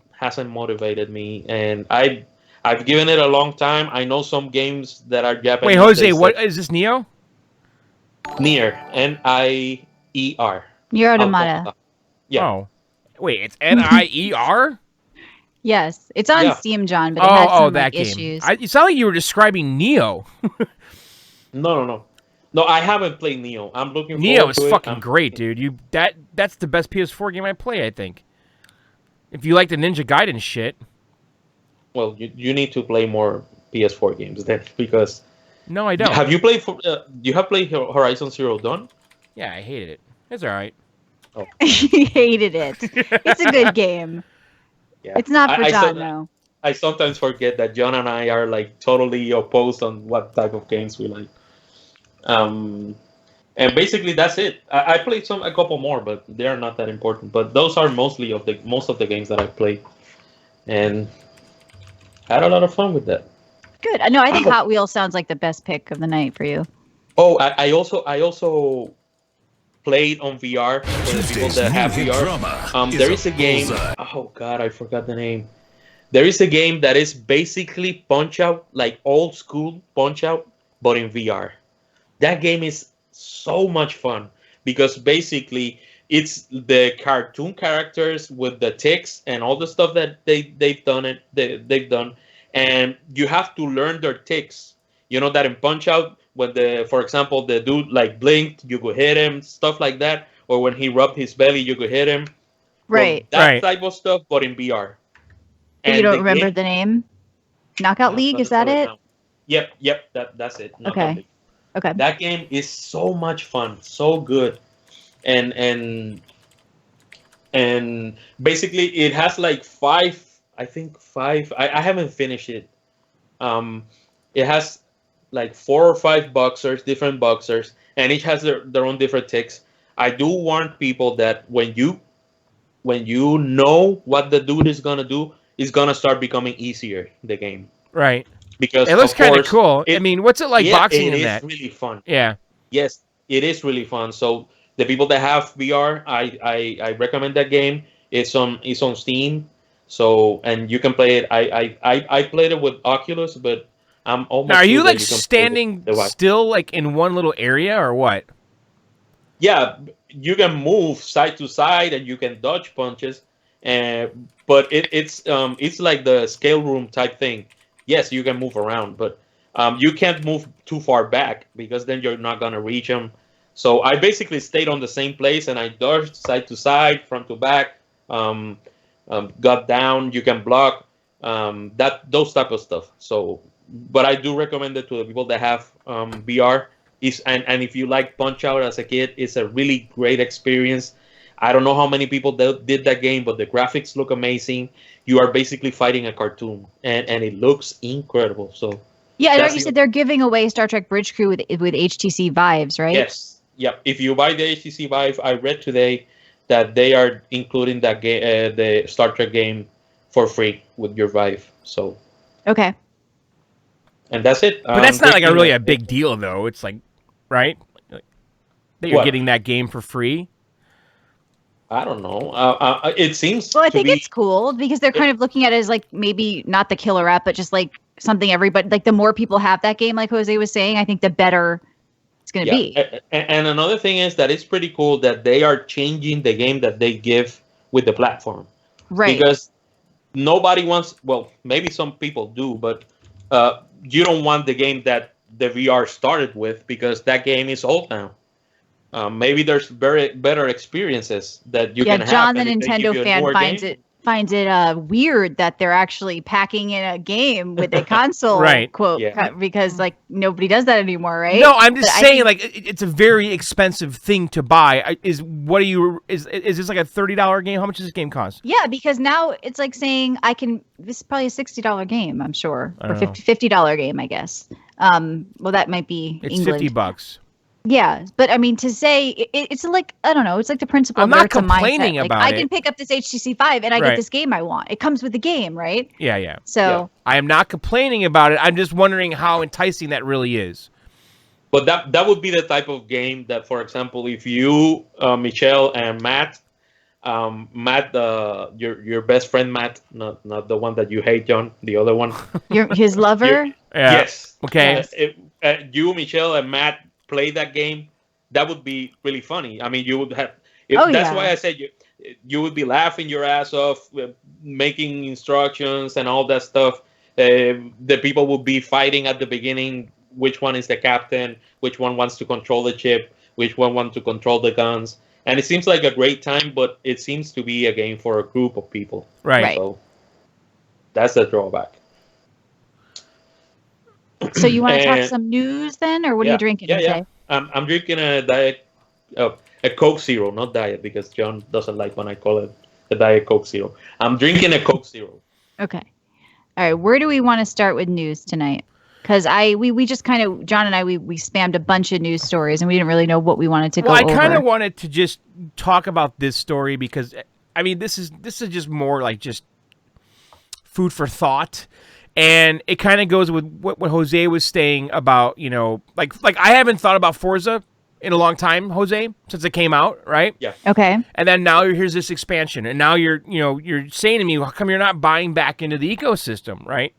motivated me, and I've given it a long time. I know some games that are Japanese.
Wait, Jose, what is this? Neo?
Nier, Nier.
Nier Automata.
Yeah.
Oh, wait, it's Nier.
Yes, it's on Steam, John, but it had some
that
issues.
Game. It sounded like you were describing Neo.
No, I haven't played Neo. I'm looking forward
Neo is
to
fucking great, dude. That's the best PS4 game I play, I think. If you like the Ninja Gaiden shit.
Well, you need to play more PS4 games then, because
No, I don't.
Have you played? You have played Horizon Zero Dawn?
Yeah, I hated it. It's all right.
Oh.
He hated it. It's a good game.
Yeah.
It's not for John, though.
I sometimes forget that John and I are like totally opposed on what type of games we like. And basically that's it. I played a couple more, but they are not that important. But those are most of the games that I played, and had a lot of fun with that.
Good. No, I think Hot Wheels sounds like the best pick of the night for you.
Oh, I also played on VR for the people that have VR. There is a game. Oh God, I forgot the name. There is a game that is basically Punchout, like old school Punchout, but in VR. That game is so much fun because basically it's the cartoon characters with the ticks and all the stuff that they've done, and you have to learn their ticks. You know that in Punch-Out, when for example the dude like blinked, you could hit him, stuff like that, or when he rubbed his belly, you could hit him.
Right.
Well, that type of stuff, but in VR.
But you don't remember the name? Knockout League, is that it?
Yep. That's it.
Knockout League. Okay.
That game is so much fun, so good, and basically it has like five. I haven't finished it. It has like 4 or 5 different boxers, and each has their own different ticks. I do warn people that when you know what the dude is gonna do, it's gonna start becoming easier, the game.
Right.
Because
it looks kind of cool. I mean, what's it like boxing in that?
It is really fun.
Yeah.
Yes, it is really fun. So the people that have VR, I recommend that game. It's on Steam. So, and you can play it. I played it with Oculus, but I'm almost.
Now, are you like standing still, like in one little area, or what?
Yeah, you can move side to side and you can dodge punches, but it's like the scale room type thing. Yes, you can move around, but you can't move too far back because then you're not gonna reach them. So I basically stayed on the same place and I dodged side to side, front to back, got down. You can block those type of stuff. So, but I do recommend it to the people that have VR. And if you like Punch-Out as a kid, it's a really great experience. I don't know how many people did that game, but the graphics look amazing. You are basically fighting a cartoon, and it looks incredible. So
yeah, I know you said they're giving away Star Trek Bridge Crew with HTC Vives, right?
Yes, yep. If you buy the HTC Vive, I read today that they are including that game, the Star Trek game, for free with your Vive. So
okay,
and that's it.
But that's not like really a big deal, though. It's like, right, that you're getting that game for free.
I don't know. It seems.
Well, I think it's cool because they're kind of looking at it as like maybe not the killer app, but just like something everybody like. The more people have that game, like Jose was saying, I think the better it's going to be.
And another thing is that it's pretty cool that they are changing the game that they give with the platform,
right?
Because nobody wants. Well, maybe some people do, but you don't want the game that the VR started with because that game is old now. Maybe there's better experiences that you can have.
Yeah, John, the Nintendo fan, finds it weird that they're actually packing in a game with a console quote because like nobody does that anymore, right?
No, I'm just saying like it's a very expensive thing to buy. Is this like a $30 game? How much does this game cost?
Yeah, because now it's like saying this is probably a $60 game, I'm sure, or $50 game, I guess. Well, that might be
it's
England.
$50.
Yeah, but I mean, to say it's like I don't know. It's like the principle.
I'm not complaining about
it. I can pick up this HTC Vive and I get this game I want. It comes with the game, right?
Yeah.
So
I am not complaining about it. I'm just wondering how enticing that really is.
But that would be the type of game that, for example, if you, Michelle and Matt, your best friend Matt, not the one that you hate, John, the other one.
His lover.
Yes.
Okay.
If you, Michelle, and Matt play that game, that would be really funny. I mean, you would have. That's why I said you would be laughing your ass off, making instructions and all that stuff. The people would be fighting at the beginning. Which one is the captain? Which one wants to control the ship? Which one wants to control the guns? And it seems like a great time, but it seems to be a game for a group of people.
Right.
So that's the drawback.
So you want to talk some news then, or what are you drinking today?
I'm drinking a diet, a Coke Zero, not diet, because John doesn't like when I call it a Diet Coke Zero. I'm drinking a Coke Zero.
Okay. All right. Where do we want to start with news tonight? Because we just kind of, John and I, we spammed a bunch of news stories and we didn't really know what we wanted to go over.
Well, I kind of wanted to just talk about this story because, I mean, this is just more like just food for thought. And it kind of goes with what Jose was saying about, you know, like I haven't thought about Forza in a long time, Jose, since it came out, right?
Yeah.
Okay.
And then now here's this expansion, and now you're saying to me, how come you're not buying back into the ecosystem, right?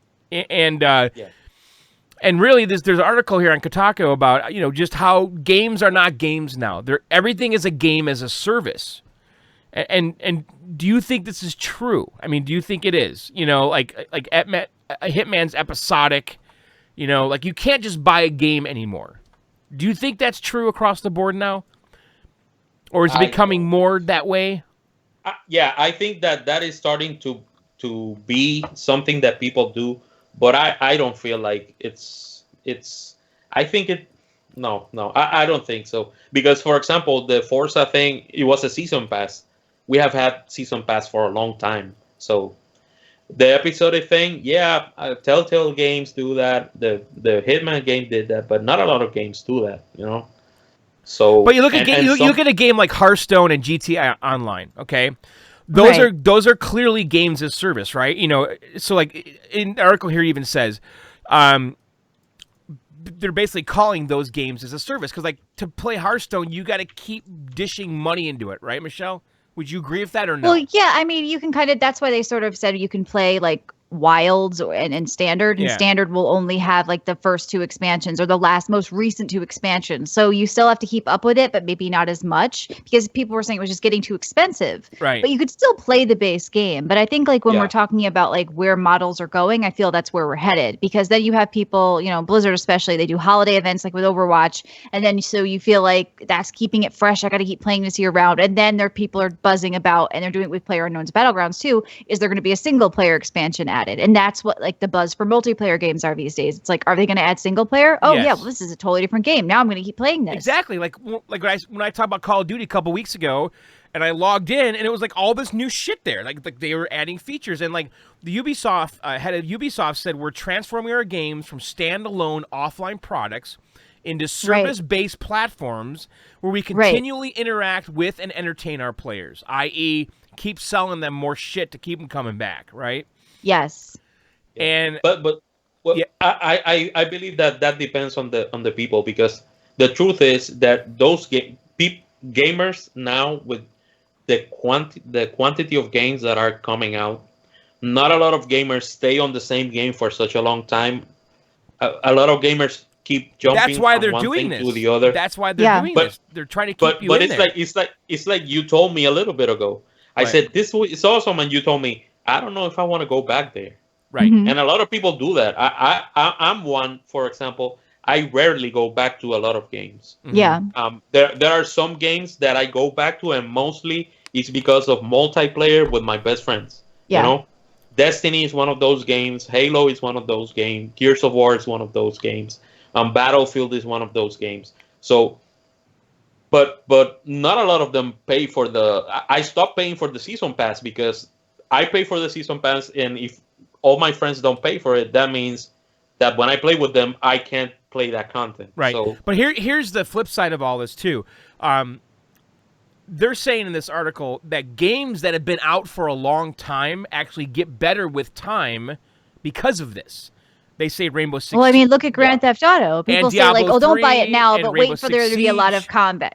And really, there's an article here on Kotaku about, you know, just how games are not games now. Everything is a game as a service. And do you think this is true? I mean, do you think it is? You know, like Hitman's episodic. You know, like you can't just buy a game anymore. Do you think that's true across the board now? Or is it becoming more that way?
I think that is starting to be something that people do, but I don't feel like it's I think it no, I don't think so. Because, for example, the Forza thing, it was a season pass. We have had season pass for a long time. So the episodic thing, Telltale games do that. The Hitman game did that, but not a lot of games do that, you know. So,
but you look at you look at a game like Hearthstone and GTA Online. Okay, those are clearly games as service, right? You know, so like in the article here even says, they're basically calling those games as a service because, like, to play Hearthstone, you got to keep dishing money into it, right, Michelle? Would you agree with that or no?
Well, yeah, I mean, you can kind of, that's why they sort of said you can play like Wilds and Standard, and Standard will only have like the first 2 expansions or the most recent 2 expansions. So you still have to keep up with it, but maybe not as much because people were saying it was just getting too expensive.
Right.
But you could still play the base game. But I think like when we're talking about like where models are going, I feel that's where we're headed, because then you have people, you know, Blizzard especially, they do holiday events like with Overwatch. And then so you feel like that's keeping it fresh. I got to keep playing this year round. And then people are buzzing about, and they're doing it with PlayerUnknown's Battlegrounds too, is there going to be a single player expansion added? And that's what like the buzz for multiplayer games are these days. It's like, are they going to add single player? Oh yeah, well, this is a totally different game. Now I'm going to keep playing this.
Exactly. Like when I talked about Call of Duty a couple weeks ago, and I logged in, and it was like all this new shit there. Like they were adding features, and like the Ubisoft head of Ubisoft said, we're transforming our games from standalone offline products into service-based platforms where we continually interact with and entertain our players, i.e., keep selling them more shit to keep them coming back, right?
Yes.
And
I believe that depends on the people, because the truth is that those gamers now, with the quantity of games that are coming out, not a lot of gamers stay on the same game for such a long time. A lot of gamers keep jumping from one thing to the other.
That's why they're doing this. They're trying to keep you in there.
But it's like you told me a little bit ago. I said this is awesome, and you told me I don't know if I want to go back there.
Right.
And a lot of people do that. I'm one, for example. I rarely go back to a lot of games.
Yeah.
There are some games that I go back to, and mostly it's because of multiplayer with my best friends.
Yeah.
You know, Destiny is one of those games. Halo is one of those games. Gears of War is one of those games. Battlefield is one of those games. So, but not a lot of them pay for I stopped paying for the season pass because I pay for the season pass, and if all my friends don't pay for it, that means that when I play with them, I can't play that content.
Right.
So,
but here's the flip side of all this too. They're saying in this article that games that have been out for a long time actually get better with time because of this. They say Rainbow Six.
Well, I mean, look at Grand Theft Auto. People say like, "Oh, don't buy it now, but
Rainbow
wait for there to be a lot of content."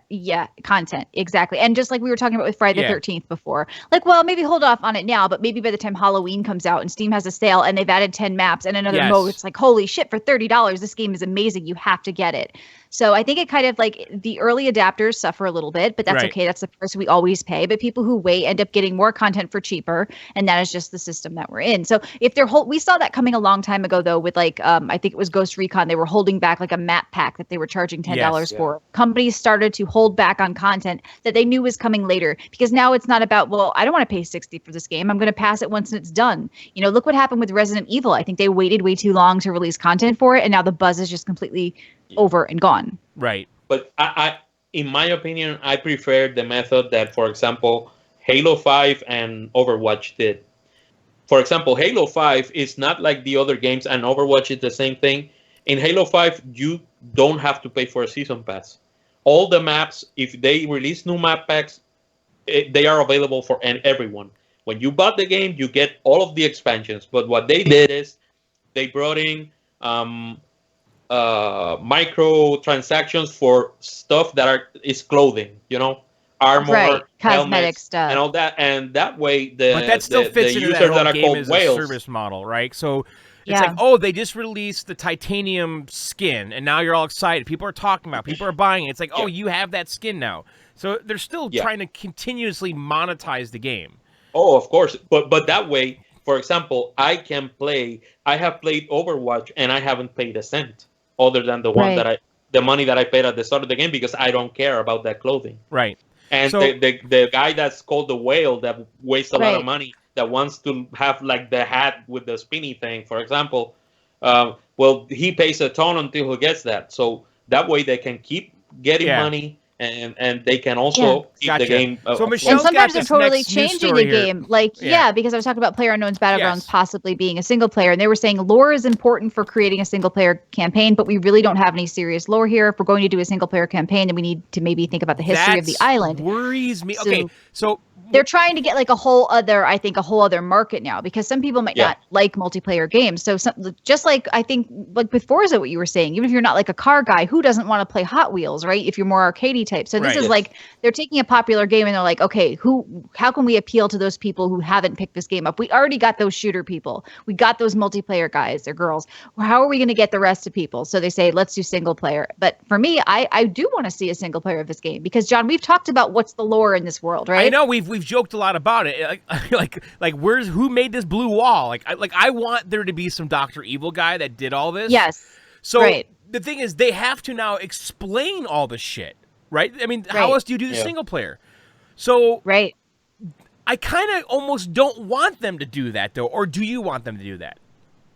Exactly. And just like we were talking about with Friday the 13th before, like, well, maybe hold off on it now, but maybe by the time Halloween comes out and Steam has a sale and they've added 10 maps and another mode, it's like, holy shit, for $30, this game is amazing. You have to get it. So I think it kind of like the early adapters suffer a little bit, but that's okay. That's the price we always pay. But people who wait end up getting more content for cheaper, and that is just the system that we're in. So if they're we saw that coming a long time ago though with like I think it was Ghost Recon. They were holding back like a map pack that they were charging $10 for. Companies started to hold back on content that they knew was coming later, because now it's not about, well, I don't want to pay $60 for this game. I'm going to pass it once and it's done. You know, look what happened with Resident Evil. I think they waited way too long to release content for it, and now the buzz is just completely over and gone.
Right.
But I, in my opinion, I prefer the method that, for example, Halo 5 and Overwatch did. For example, Halo 5 is not like the other games, and Overwatch is the same thing. In Halo 5, you don't have to pay for a season pass. All the maps, if they release new map packs, they are available for everyone. When you bought the game, you get all of the expansions. But what they did is they brought in micro transactions for stuff that is clothing, you know, armor,
cosmetic stuff,
and all that. And that way,
but that still fits into
users
that
are
game
called
as
whales.
A service model, right? So it's like, oh, they just released the titanium skin, and now you're all excited. People are talking about it. People are buying it. It's like, oh, you have that skin now. So they're still trying to continuously monetize the game.
Oh, of course. But that way, for example, I have played Overwatch and I haven't paid a cent other than the one that the money that I paid at the start of the game, because I don't care about that clothing.
Right.
And so, the guy that's called the whale that wastes a lot of money, that wants to have like the hat with the spinny thing, for example, well, he pays a ton until he gets that. So that way they can keep getting money. And they can also keep the game.
So Michelle's
and sometimes
they're
totally changing the game. Like, because I was talking about PlayerUnknown's Battlegrounds possibly being a single player, and they were saying lore is important for creating a single player campaign, but we really don't have any serious lore here. If we're going to do a single player campaign, then we need to maybe think about the history of the island.
Worries me. Okay, so
they're trying to get like a whole other market now, because some people might not like multiplayer games. So just like I think like with Forza, what you were saying, even if you're not like a car guy, who doesn't want to play Hot Wheels, right? If you're more arcadey type. So this is like they're taking a popular game and they're like, okay, how can we appeal to those people who haven't picked this game up? We already got those shooter people. We got those multiplayer guys or girls. How are we going to get the rest of people? So they say, let's do single player. But for me, I do want to see a single player of this game, because John, we've talked about what's the lore in this world, right?
I know we've joked a lot about it. Like who made this blue wall? I want there to be some Dr. Evil guy that did all this.
Yes.
So the thing is, they have to now explain all the shit, right? I mean, how else do you do the single player? So I kind of almost don't want them to do that, though. Or do you want them to do that?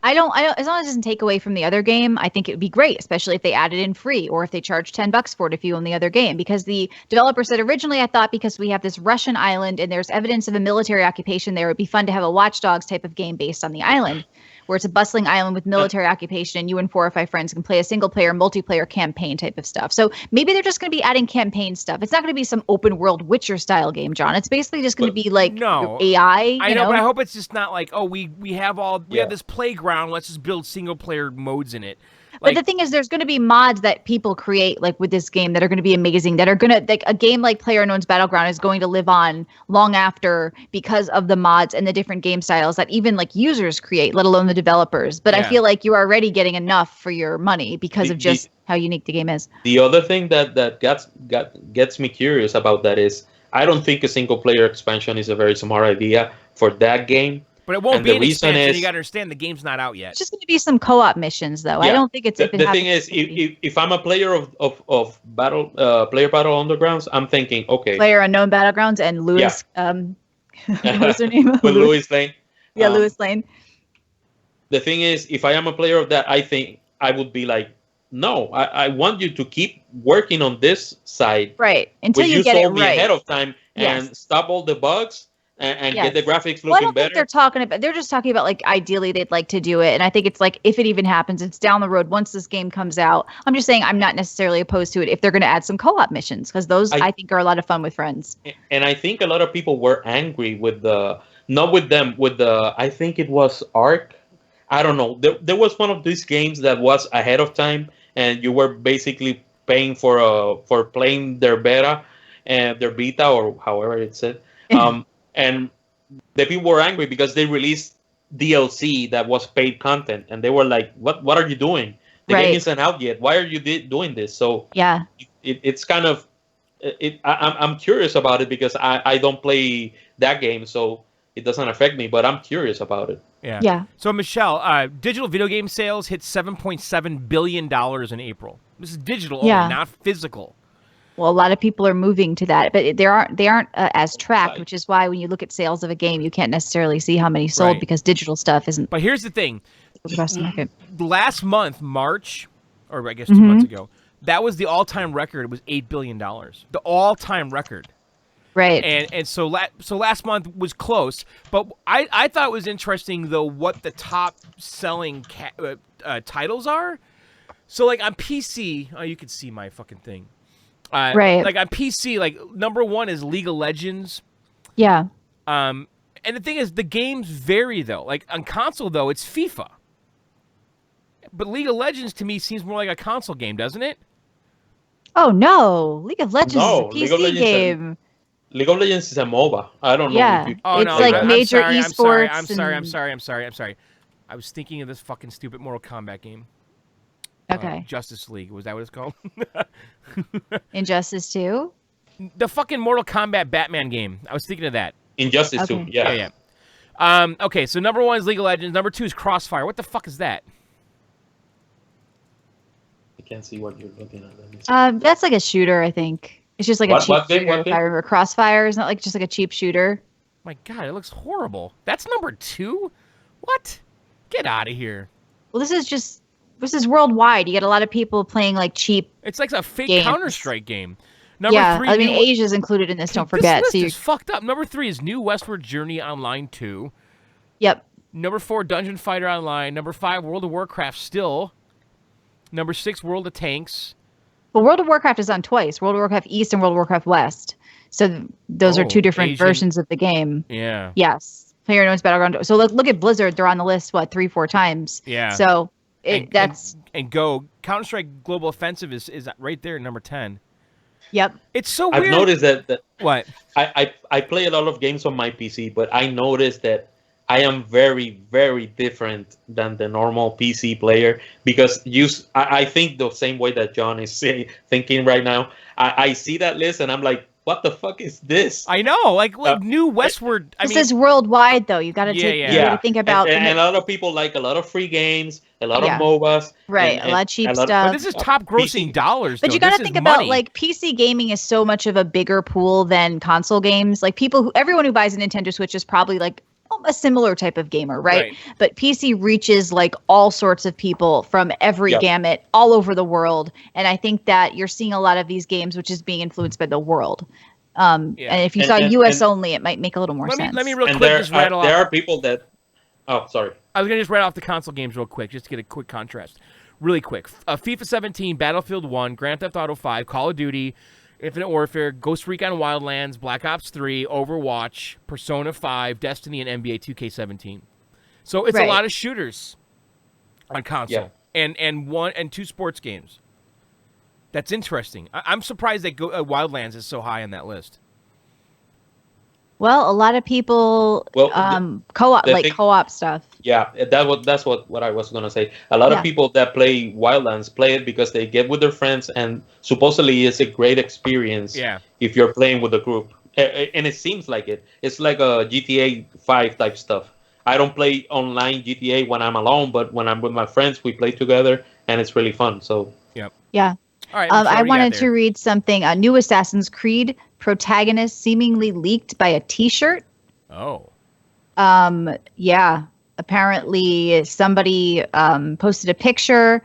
I don't, as long as it doesn't take away from the other game, I think it would be great, especially if they added in free, or if they charge $10 for it if you own the other game. Because the developer said originally, I thought because we have this Russian island and there's evidence of a military occupation there, it would be fun to have a Watch Dogs type of game based on the island, where it's a bustling island with military occupation, and you and 4 or 5 friends can play a single player, multiplayer campaign type of stuff. So maybe they're just going to be adding campaign stuff. It's not going to be some open world Witcher style game, John. It's basically just going to be like AI.
I know, but I hope it's just not like, oh, we have this playground, let's just build single player modes in it.
But the thing is, there's going to be mods that people create, like with this game, that are going to be amazing. That are going to, like, a game like PlayerUnknown's Battleground is going to live on long after because of the mods and the different game styles that even like users create, let alone the developers. But I feel like you're already getting enough for your money because of just how unique the game is.
The other thing that gets me curious about that is, I don't think a single player expansion is a very smart idea for that game.
But it won't be an expansion. You got to understand the game's not out yet.
It's just going to be some co-op missions, though. I don't think it's.
The thing is, if I'm a player of Battle Undergrounds, I'm thinking, okay,
PlayerUnknown Battlegrounds and Lewis. What's her name?
With Lewis Lane.
Yeah, Lewis Lane.
The thing is, if I am a player of that, I think I would be like, no, I want you to keep working on this side,
right? Until you get it right
ahead of time and stop all the bugs. And get the graphics looking better. I don't think
they're talking about. They're just talking about like ideally they'd like to do it, and I think it's like if it even happens, it's down the road once this game comes out. I'm just saying I'm not necessarily opposed to it if they're going to add some co-op missions, because those I think are a lot of fun with friends.
And I think a lot of people were angry with I think it was Ark. I don't know. There was one of these games that was ahead of time, and you were basically paying for playing their beta and their beta or however it said. And the people were angry because they released DLC that was paid content, and they were like, "What are you doing? The game isn't out yet. Why are you doing this? So
yeah,
it's kind of I'm curious about it because I don't play that game, so it doesn't affect me. But I'm curious about it.
Yeah.
So Michelle, digital video game sales hit $7.7 billion in April. This is digital only, not physical.
Well, a lot of people are moving to that, but they aren't as tracked, which is why when you look at sales of a game, you can't necessarily see how many sold because digital stuff isn't.
But here's the thing: last month, March, or I guess 2
Mm-hmm.
months ago, that was the all-time record. It was $8 billion, the all-time record.
Right.
And so last month was close, but I thought it was interesting though what the top selling titles are. So like on PC, you can see my fucking thing.
Right.
Like on PC, like number one is League of Legends.
Yeah.
And the thing is, the games vary though. Like on console though, it's FIFA. But League of Legends to me seems more like a console game, doesn't it?
Oh no, League of Legends is a PC game.
League of Legends is a MOBA. I don't know.
Yeah, it's like major esports.
I'm sorry. I was thinking of this fucking stupid Mortal Kombat game.
Okay.
Justice League. Was that what it's called?
Injustice 2?
The fucking Mortal Kombat Batman game. I was thinking of that.
Injustice 2, yeah.
Okay, so number one is League of Legends. Number two is Crossfire. What the fuck is that?
I can't see what you're looking at.
That's like a shooter, I think. It's just like a cheap shooter. If I remember, Crossfire is not like just like a cheap shooter.
My God, it looks horrible. That's number two? What? Get out of here.
Well, this is worldwide. You get a lot of people playing like cheap.
It's like a fake
games.
Counter-Strike game. Number three,
I mean, Asia's included in this. Don't forget.
This list is fucked up. Number 3 is New Westward Journey Online 2.
Yep.
Number 4, Dungeon Fighter Online. Number 5, World of Warcraft still. Number 6, World of Tanks.
Well, World of Warcraft is on twice. World of Warcraft East and World of Warcraft West. So those are two different versions of the game.
Yeah.
Yes. PlayerUnknown's Battleground. So look at Blizzard. They're on the list, 3-4 times.
Yeah.
So
And Go. Counter-Strike Global Offensive is right there at number 10.
Yep.
It's so weird.
I've noticed that
what?
I play a lot of games on my PC, but I noticed that I am very, very different than the normal PC player because I think the same way that John is thinking right now. I see that list and I'm like, what the fuck is this?
I know, like New Westward.
This is worldwide, though. You got to think about.
And a lot of people like a lot of free games, a lot of MOBAs,
right? A lot of cheap stuff.
But this is top grossing dollars.
But you got to think about like PC gaming is so much of a bigger pool than console games. Like everyone who buys a Nintendo Switch is probably like a similar type of gamer, right? But PC reaches like all sorts of people from every gamut all over the world. And I think that you're seeing a lot of these games, which is being influenced by the world. And if you saw US only, it might make a little more sense.
Let me real quick just rattle off.
There are people that... Oh, sorry.
I was going to just rattle off the console games real quick, just to get a quick contrast. Really quick. FIFA 17, Battlefield 1, Grand Theft Auto 5, Call of Duty, Infinite Warfare, Ghost Recon Wildlands, Black Ops 3, Overwatch, Persona 5, Destiny, and NBA 2K17. So it's a lot of shooters on console, and 2 sports games. That's interesting. I'm surprised that Wildlands is so high on that list.
Well, a lot of people co-op stuff.
Yeah, that's what I was gonna say. A lot of people that play Wildlands play it because they get with their friends, and supposedly it's a great experience.
Yeah.
If you're playing with a group, and it seems like it. It's like a GTA 5 type stuff. I don't play online GTA when I'm alone, but when I'm with my friends, we play together, and it's really fun. So
yeah.
All right,
I wanted to read something. A new Assassin's Creed protagonist seemingly leaked by a T-shirt.
Oh.
Yeah. Apparently, somebody posted a picture.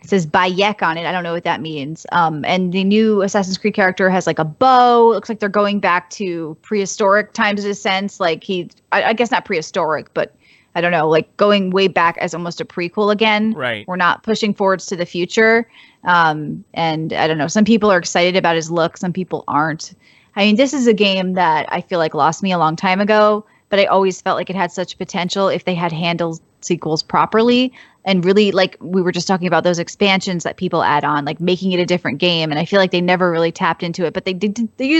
It says Bayek on it. I don't know what that means. And the new Assassin's Creed character has like a bow. It looks like they're going back to prehistoric times in a sense. Like I guess not prehistoric, but I don't know, like going way back as almost a prequel again.
Right.
We're not pushing forwards to the future. And I don't know, some people are excited about his look. Some people aren't. I mean, this is a game that I feel like lost me a long time ago, but I always felt like it had such potential if they had handled sequels properly and really, like we were just talking about, those expansions that people add on, like making it a different game. And I feel like they never really tapped into it, but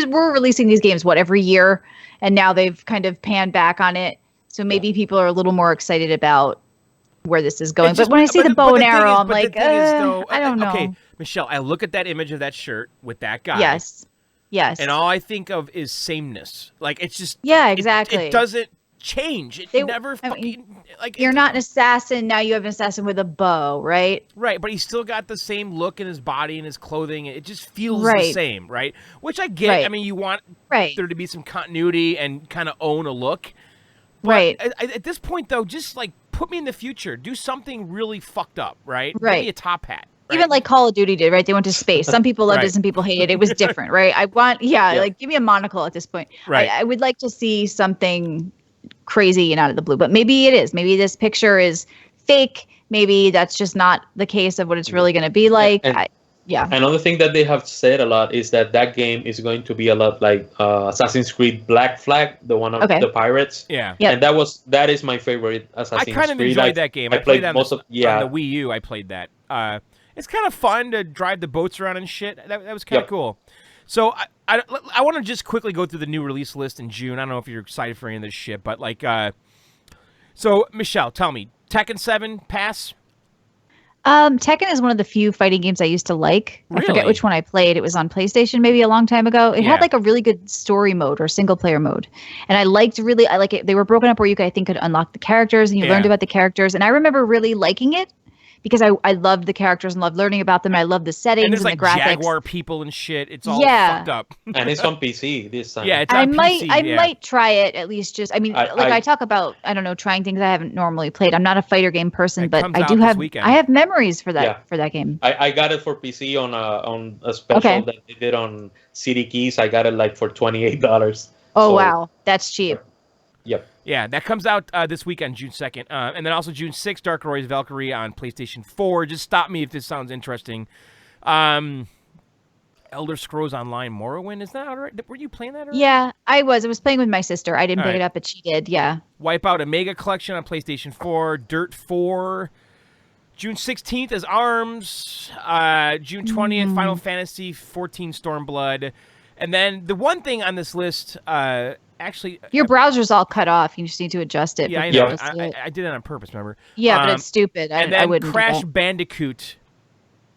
were releasing these games, every year. And now they've kind of panned back on it. So maybe people are a little more excited about where this is going. But when I see the bow and arrow, I'm like, I don't know.
Okay, Michelle, I look at that image of that shirt with that guy.
Yes.
And all I think of is sameness. Like, it's just...
Yeah, exactly.
It doesn't change. It never fucking... Like,
you're not an assassin, now you have an assassin with a bow, right?
Right, but he's still got the same look in his body and his clothing. It just feels the same, right? Which I get. Right. I mean, you want there to be some continuity and kind of own a look. But at this point, though, just, like, put me in the future. Do something really fucked up, right?
Right.
Give me a top hat. Right?
Even like Call of Duty did, right? They went to space. Some people loved it, some people hated it. It was different, right? I want, like, give me a monocle at this point. Right. I would like to see something crazy and out of the blue, but maybe it is. Maybe this picture is fake. Maybe that's just not the case of what it's really going to be like.
Another thing that they have said a lot is that game is going to be a lot like Assassin's Creed Black Flag, the one of the pirates.
Yeah.
And that is my favorite Assassin's Creed.
I kind of enjoyed that game. I played on
most
on the Wii U. I played that. It's kind of fun to drive the boats around and shit. That was kind of cool. So I want to just quickly go through the new release list in June. I don't know if you're excited for any of this shit, but like, so Michelle, tell me, Tekken 7 pass?
Tekken is one of the few fighting games I used to like. Really? I forget which one I played. It was on PlayStation maybe a long time ago. It had like a really good story mode or single player mode. And I like it. They were broken up where you could, I think, could unlock the characters and you learned about the characters. And I remember really liking it because I loved the characters and loved learning about them. And I loved the settings and
like
the graphics.
Jaguar people and shit. It's all fucked up.
And it's on PC this time.
Yeah, it's on PC.
I might try it at least. Just I talk about trying things I haven't normally played. I'm not a fighter game person, but I have memories for that game.
I got it for PC on a special that they did on CD Keys. I got it like for $28.
Oh wow, that's cheap.
Yep.
Yeah, that comes out this weekend, June 2nd. And then also June 6th, Dark Roy's Valkyrie on PlayStation 4. Just stop me if this sounds interesting. Elder Scrolls Online Morrowind, is that all right? Were you playing that already?
Yeah, I was playing with my sister. I didn't pick it up, but she did, yeah.
Wipeout Omega Collection on PlayStation 4. Dirt 4. June 16th is ARMS. June 20th, Final Fantasy 14 Stormblood. And then the one thing on this list... actually,
your browser's all cut off. You just need to adjust it.
Yeah, I know. I did it on purpose, remember?
Yeah, but it's stupid. I wouldn't
Crash
do that.
Bandicoot,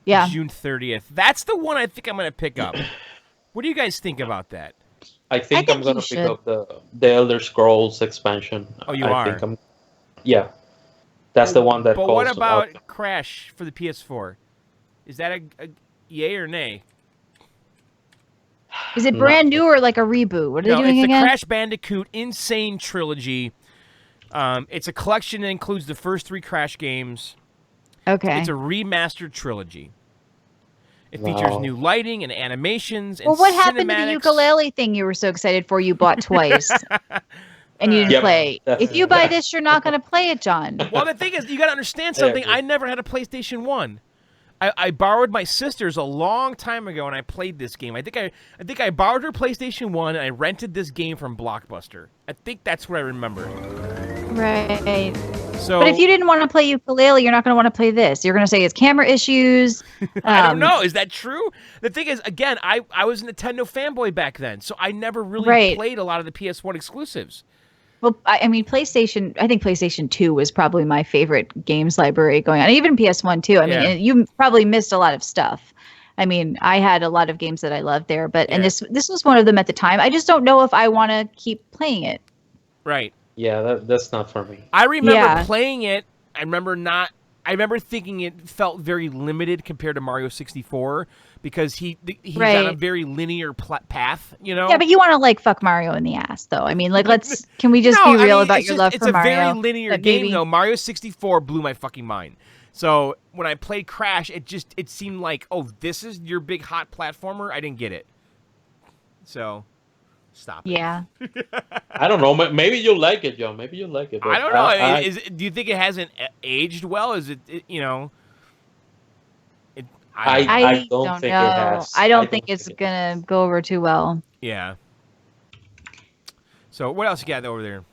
June 30th. That's the one I think I'm going to pick up. What do you guys think about that?
I think I'm going to pick up the Elder Scrolls expansion.
Oh, you are?
That's the one that
But what about Crash for the PS4? Is that a yay or nay?
Is it brand new or like a reboot? What are they doing again?
It's the Crash Bandicoot Insane Trilogy. It's a collection that includes the first 3 Crash games.
Okay.
It's a remastered trilogy. It features new lighting and animations and
what happened to the ukulele thing you were so excited for you bought twice? And you didn't play. If you buy this, you're not going to play it, John.
Well, the thing is, you got to understand something. I never had a PlayStation 1. I borrowed my sister's a long time ago, and I played this game. I think I borrowed her PlayStation 1, and I rented this game from Blockbuster. I think that's what I remember.
Right.
So,
but if you didn't want to play ukulele, you're not going to want to play this. You're going to say it's camera issues.
I don't know. Is that true? The thing is, again, I was a Nintendo fanboy back then, so I never really played a lot of the PS1 exclusives.
Well, I mean, I think PlayStation 2 was probably my favorite games library going on. Even PS1 too. I mean, you probably missed a lot of stuff. I mean, I had a lot of games that I loved there, but and this was one of them at the time. I just don't know if I want to keep playing it.
Right.
Yeah, that's not for me.
I remember playing it. I remember thinking it felt very limited compared to Mario 64 because he's on a very linear path, you know?
Yeah, but you want to like fuck Mario in the ass, though. I mean, like, can we just be real about your love for Mario?
It's a very linear game, though. Mario 64 blew my fucking mind. So when I played Crash, it seemed like, oh, this is your big hot platformer? I didn't get it. So... Stop it.
Yeah.
I don't know. Maybe you'll like it, Joe. Maybe you'll like it.
I don't know. Do you think it hasn't aged well? Is it you know?
I don't think
know.
it has.
I don't think it's going to go over too well.
Yeah. So what else you got over there?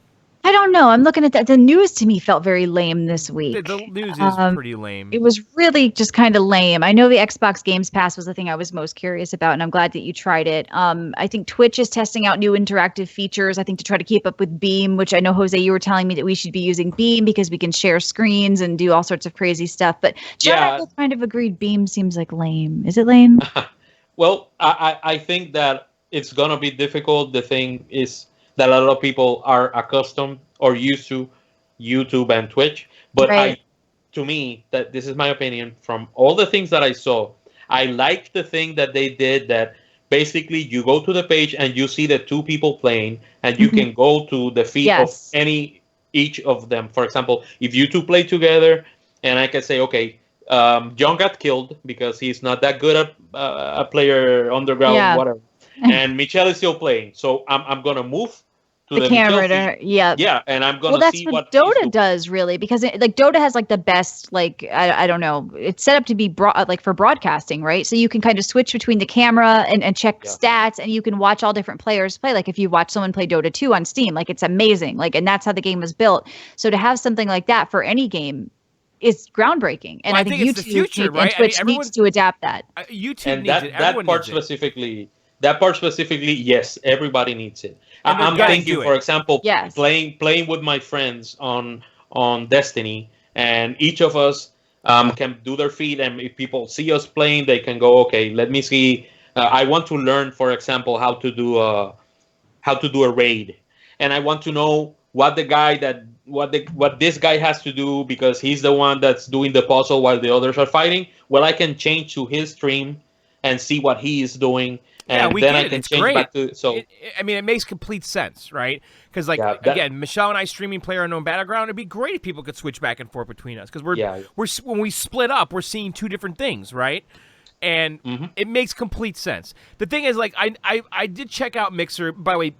I don't know. I'm looking at that. The news to me felt very lame this week.
The news is pretty lame.
It was really just kind of lame. I know the Xbox Games Pass was the thing I was most curious about, and I'm glad that you tried it. I think Twitch is testing out new interactive features, I think, to try to keep up with Beam, which I know, Jose, you were telling me that we should be using Beam because we can share screens and do all sorts of crazy stuff. But John, I kind of agreed Beam seems like lame. Is it lame?
Well, I think that it's going to be difficult. The thing is that a lot of people are accustomed or used to YouTube and Twitch. But to me, that this is my opinion, from all the things that I saw, I like the thing that they did, that basically you go to the page and you see the two people playing, and you can go to the feed of each of them. For example, if you two play together, and I can say, okay, John got killed because he's not that good at a player underground, whatever. And Michelle is still playing. So I'm going to move to the camera and I'm gonna see what
Dota does, really, because Dota has the best, I don't know, it's set up to be for broadcasting, right? So you can kind of switch between the camera and check stats, and you can watch all different players play. If you watch someone play Dota 2 on Steam, it's amazing, and that's how the game was built. So to have something like that for any game is groundbreaking, and I think YouTube,
it's the future, right?
And Twitch needs to adapt that.
YouTube
and
needs it.
That part specifically, yes, everybody needs it. I'm thinking, for example, playing with my friends on Destiny, and each of us can do their feed, and if people see us playing, they can go, okay, let me see. I want to learn, for example, how to do a raid, and I want to know what this guy has to do because he's the one that's doing the puzzle while the others are fighting. Well, I can change to his stream and see what he is doing. And then I can change back to
it makes complete sense, right? Because again, Michelle and I streaming PlayerUnknown Battleground, it'd be great if people could switch back and forth between us, because we're when we split up, we're seeing two different things, right? And it makes complete sense. The thing is, I did check out Mixer. By the way,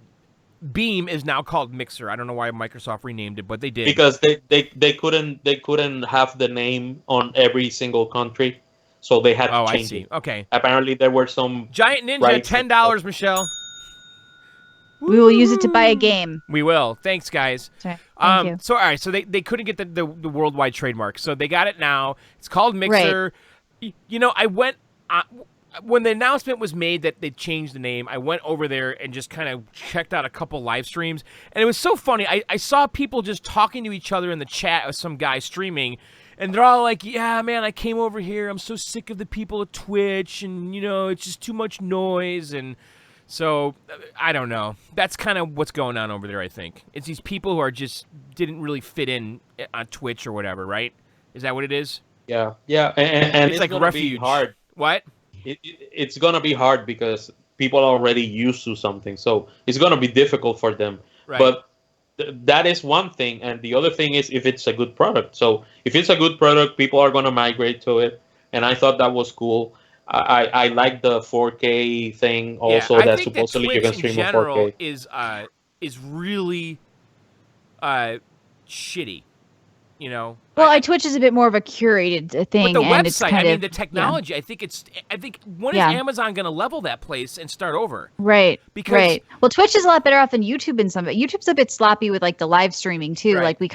Beam is now called Mixer. I don't know why Microsoft renamed it, but they did,
because they couldn't have the name on every single country. So they had to change it.
Okay.
Apparently, there were some
Giant Ninja, $10, Michelle.
We will use it to buy a game.
We will. Thanks, guys.
Sorry. Thank you.
So, all right. So they couldn't get the worldwide trademark. So they got it now. It's called Mixer. Right. I went when the announcement was made that they changed the name. I went over there and just kind of checked out a couple live streams, and it was so funny. I saw people just talking to each other in the chat with some guy streaming. And they're all like, yeah, man, I came over here. I'm so sick of the people at Twitch, and, it's just too much noise. And so, I don't know. That's kind of what's going on over there, I think. It's these people who are just didn't really fit in on Twitch or whatever, right? Is that what it is?
Yeah. And
it's like refuge.
Hard.
What?
It's going to be hard because people are already used to something. So it's going to be difficult for them.
Right.
But that is one thing, and the other thing is if it's a good product. So if it's a good product, people are going to migrate to it, and I thought that was cool. I like the 4K thing also. That supposedly you can stream in 4K.
Is really shitty,
Well, Twitch is a bit more of a curated thing.
But the
and
website,
it's kind of,
the technology, I think when is Amazon going to level that place and start over?
Right. Well, Twitch is a lot better off than YouTube in some of it. YouTube's a bit sloppy with the live streaming too.
Right.
We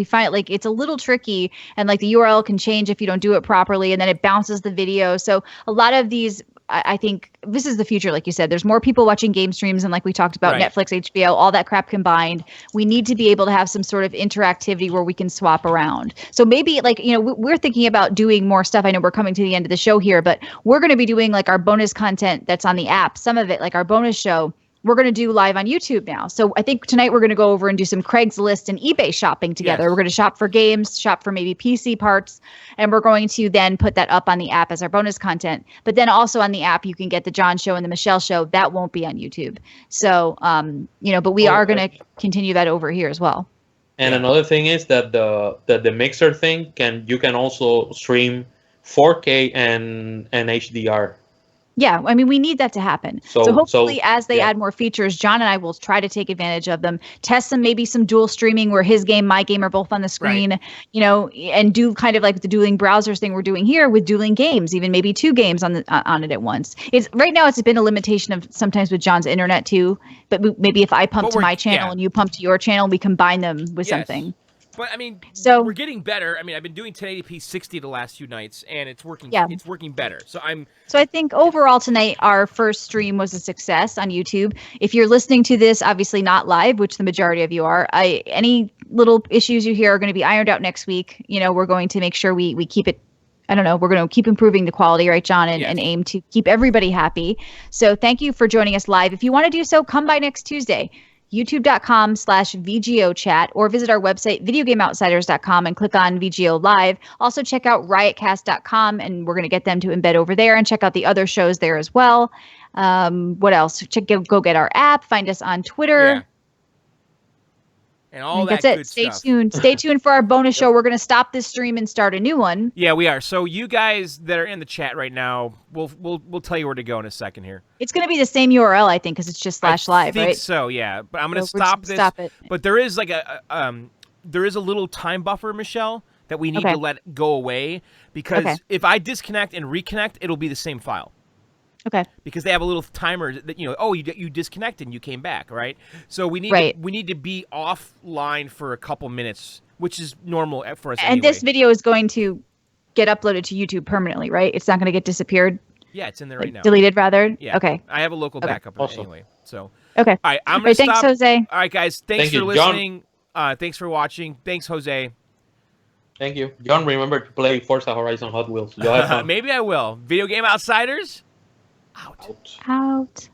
find it's a little tricky, and the URL can change if you don't do it properly, and then it bounces the video. So a lot of these, I think this is the future, like you said. There's more people watching game streams, and like we talked about, Netflix, HBO, all that crap combined. We need to be able to have some sort of interactivity where we can swap around. So maybe we're thinking about doing more stuff. I know we're coming to the end of the show here, but we're going to be doing our bonus content that's on the app. Some of it, our bonus show, we're going to do live on YouTube now. So I think tonight we're going to go over and do some Craigslist and eBay shopping together. Yes. We're going to shop for games, shop for maybe PC parts, and we're going to then put that up on the app as our bonus content. But then also on the app, you can get the John show and the Michelle show. That won't be on YouTube. So, but we are going to continue that over here as well.
And another thing is that the Mixer thing you can also stream 4K and HDR.
Yeah, I mean, we need that to happen. So hopefully as they add more features, John and I will try to take advantage of them, test maybe some dual streaming where his game, my game are both on the screen, you know, and do kind of like the dueling browsers thing we're doing here with dueling games, even maybe 2 games on it at once. It's right now it's been a limitation of sometimes with John's internet too, but maybe if I pump to my channel and you pump to your channel, we combine them with something.
But I mean, we're getting better. I mean, I've been doing 1080p 60 the last few nights, and it's working. Yeah. It's working better. So
I think overall tonight, our first stream was a success on YouTube. If you're listening to this, obviously not live, which the majority of you are, any little issues you hear are going to be ironed out next week. You know, we're going to make sure we keep it. I don't know. We're going to keep improving the quality, right, John, and aim to keep everybody happy. So thank you for joining us live. If you want to do so, come by next Tuesday. youtube.com/VGO chat, or visit our website, videogameoutsiders.com, and click on VGO Live. Also check out riotcast.com, and we're going to get them to embed over there, and check out the other shows there as well. What else? Go get our app, find us on Twitter.
Yeah. And all that good stuff.
Stay tuned for our bonus show. We're going to stop this stream and start a new one.
Yeah, we are. So you guys that are in the chat right now, we'll tell you where to go in a second here.
It's going to be the same URL, I think, because it's just /live, right? I think
so, yeah. But I'm going to stop this. Stop it. But there is like there is a little time buffer, Michelle, that we need to let go away, because if I disconnect and reconnect, it'll be the same file.
Okay.
Because they have a little timer that, you know, oh, you disconnected and you came back, right? So we need to be offline for a couple minutes, which is normal for us anyway.
And this video is going to get uploaded to YouTube permanently, right? It's not going to get disappeared?
Yeah, it's in there right now.
Deleted, rather?
Yeah.
Okay.
I have a local backup anyway. So.
Okay.
All right, I'm going to stop.
Thanks, Jose.
All right, guys. Thanks for listening. Thanks for watching. Thanks, Jose.
Thank you. John, remember to play Forza Horizon Hot Wheels.
Maybe I will. Video Game Outsiders? Out.
Out.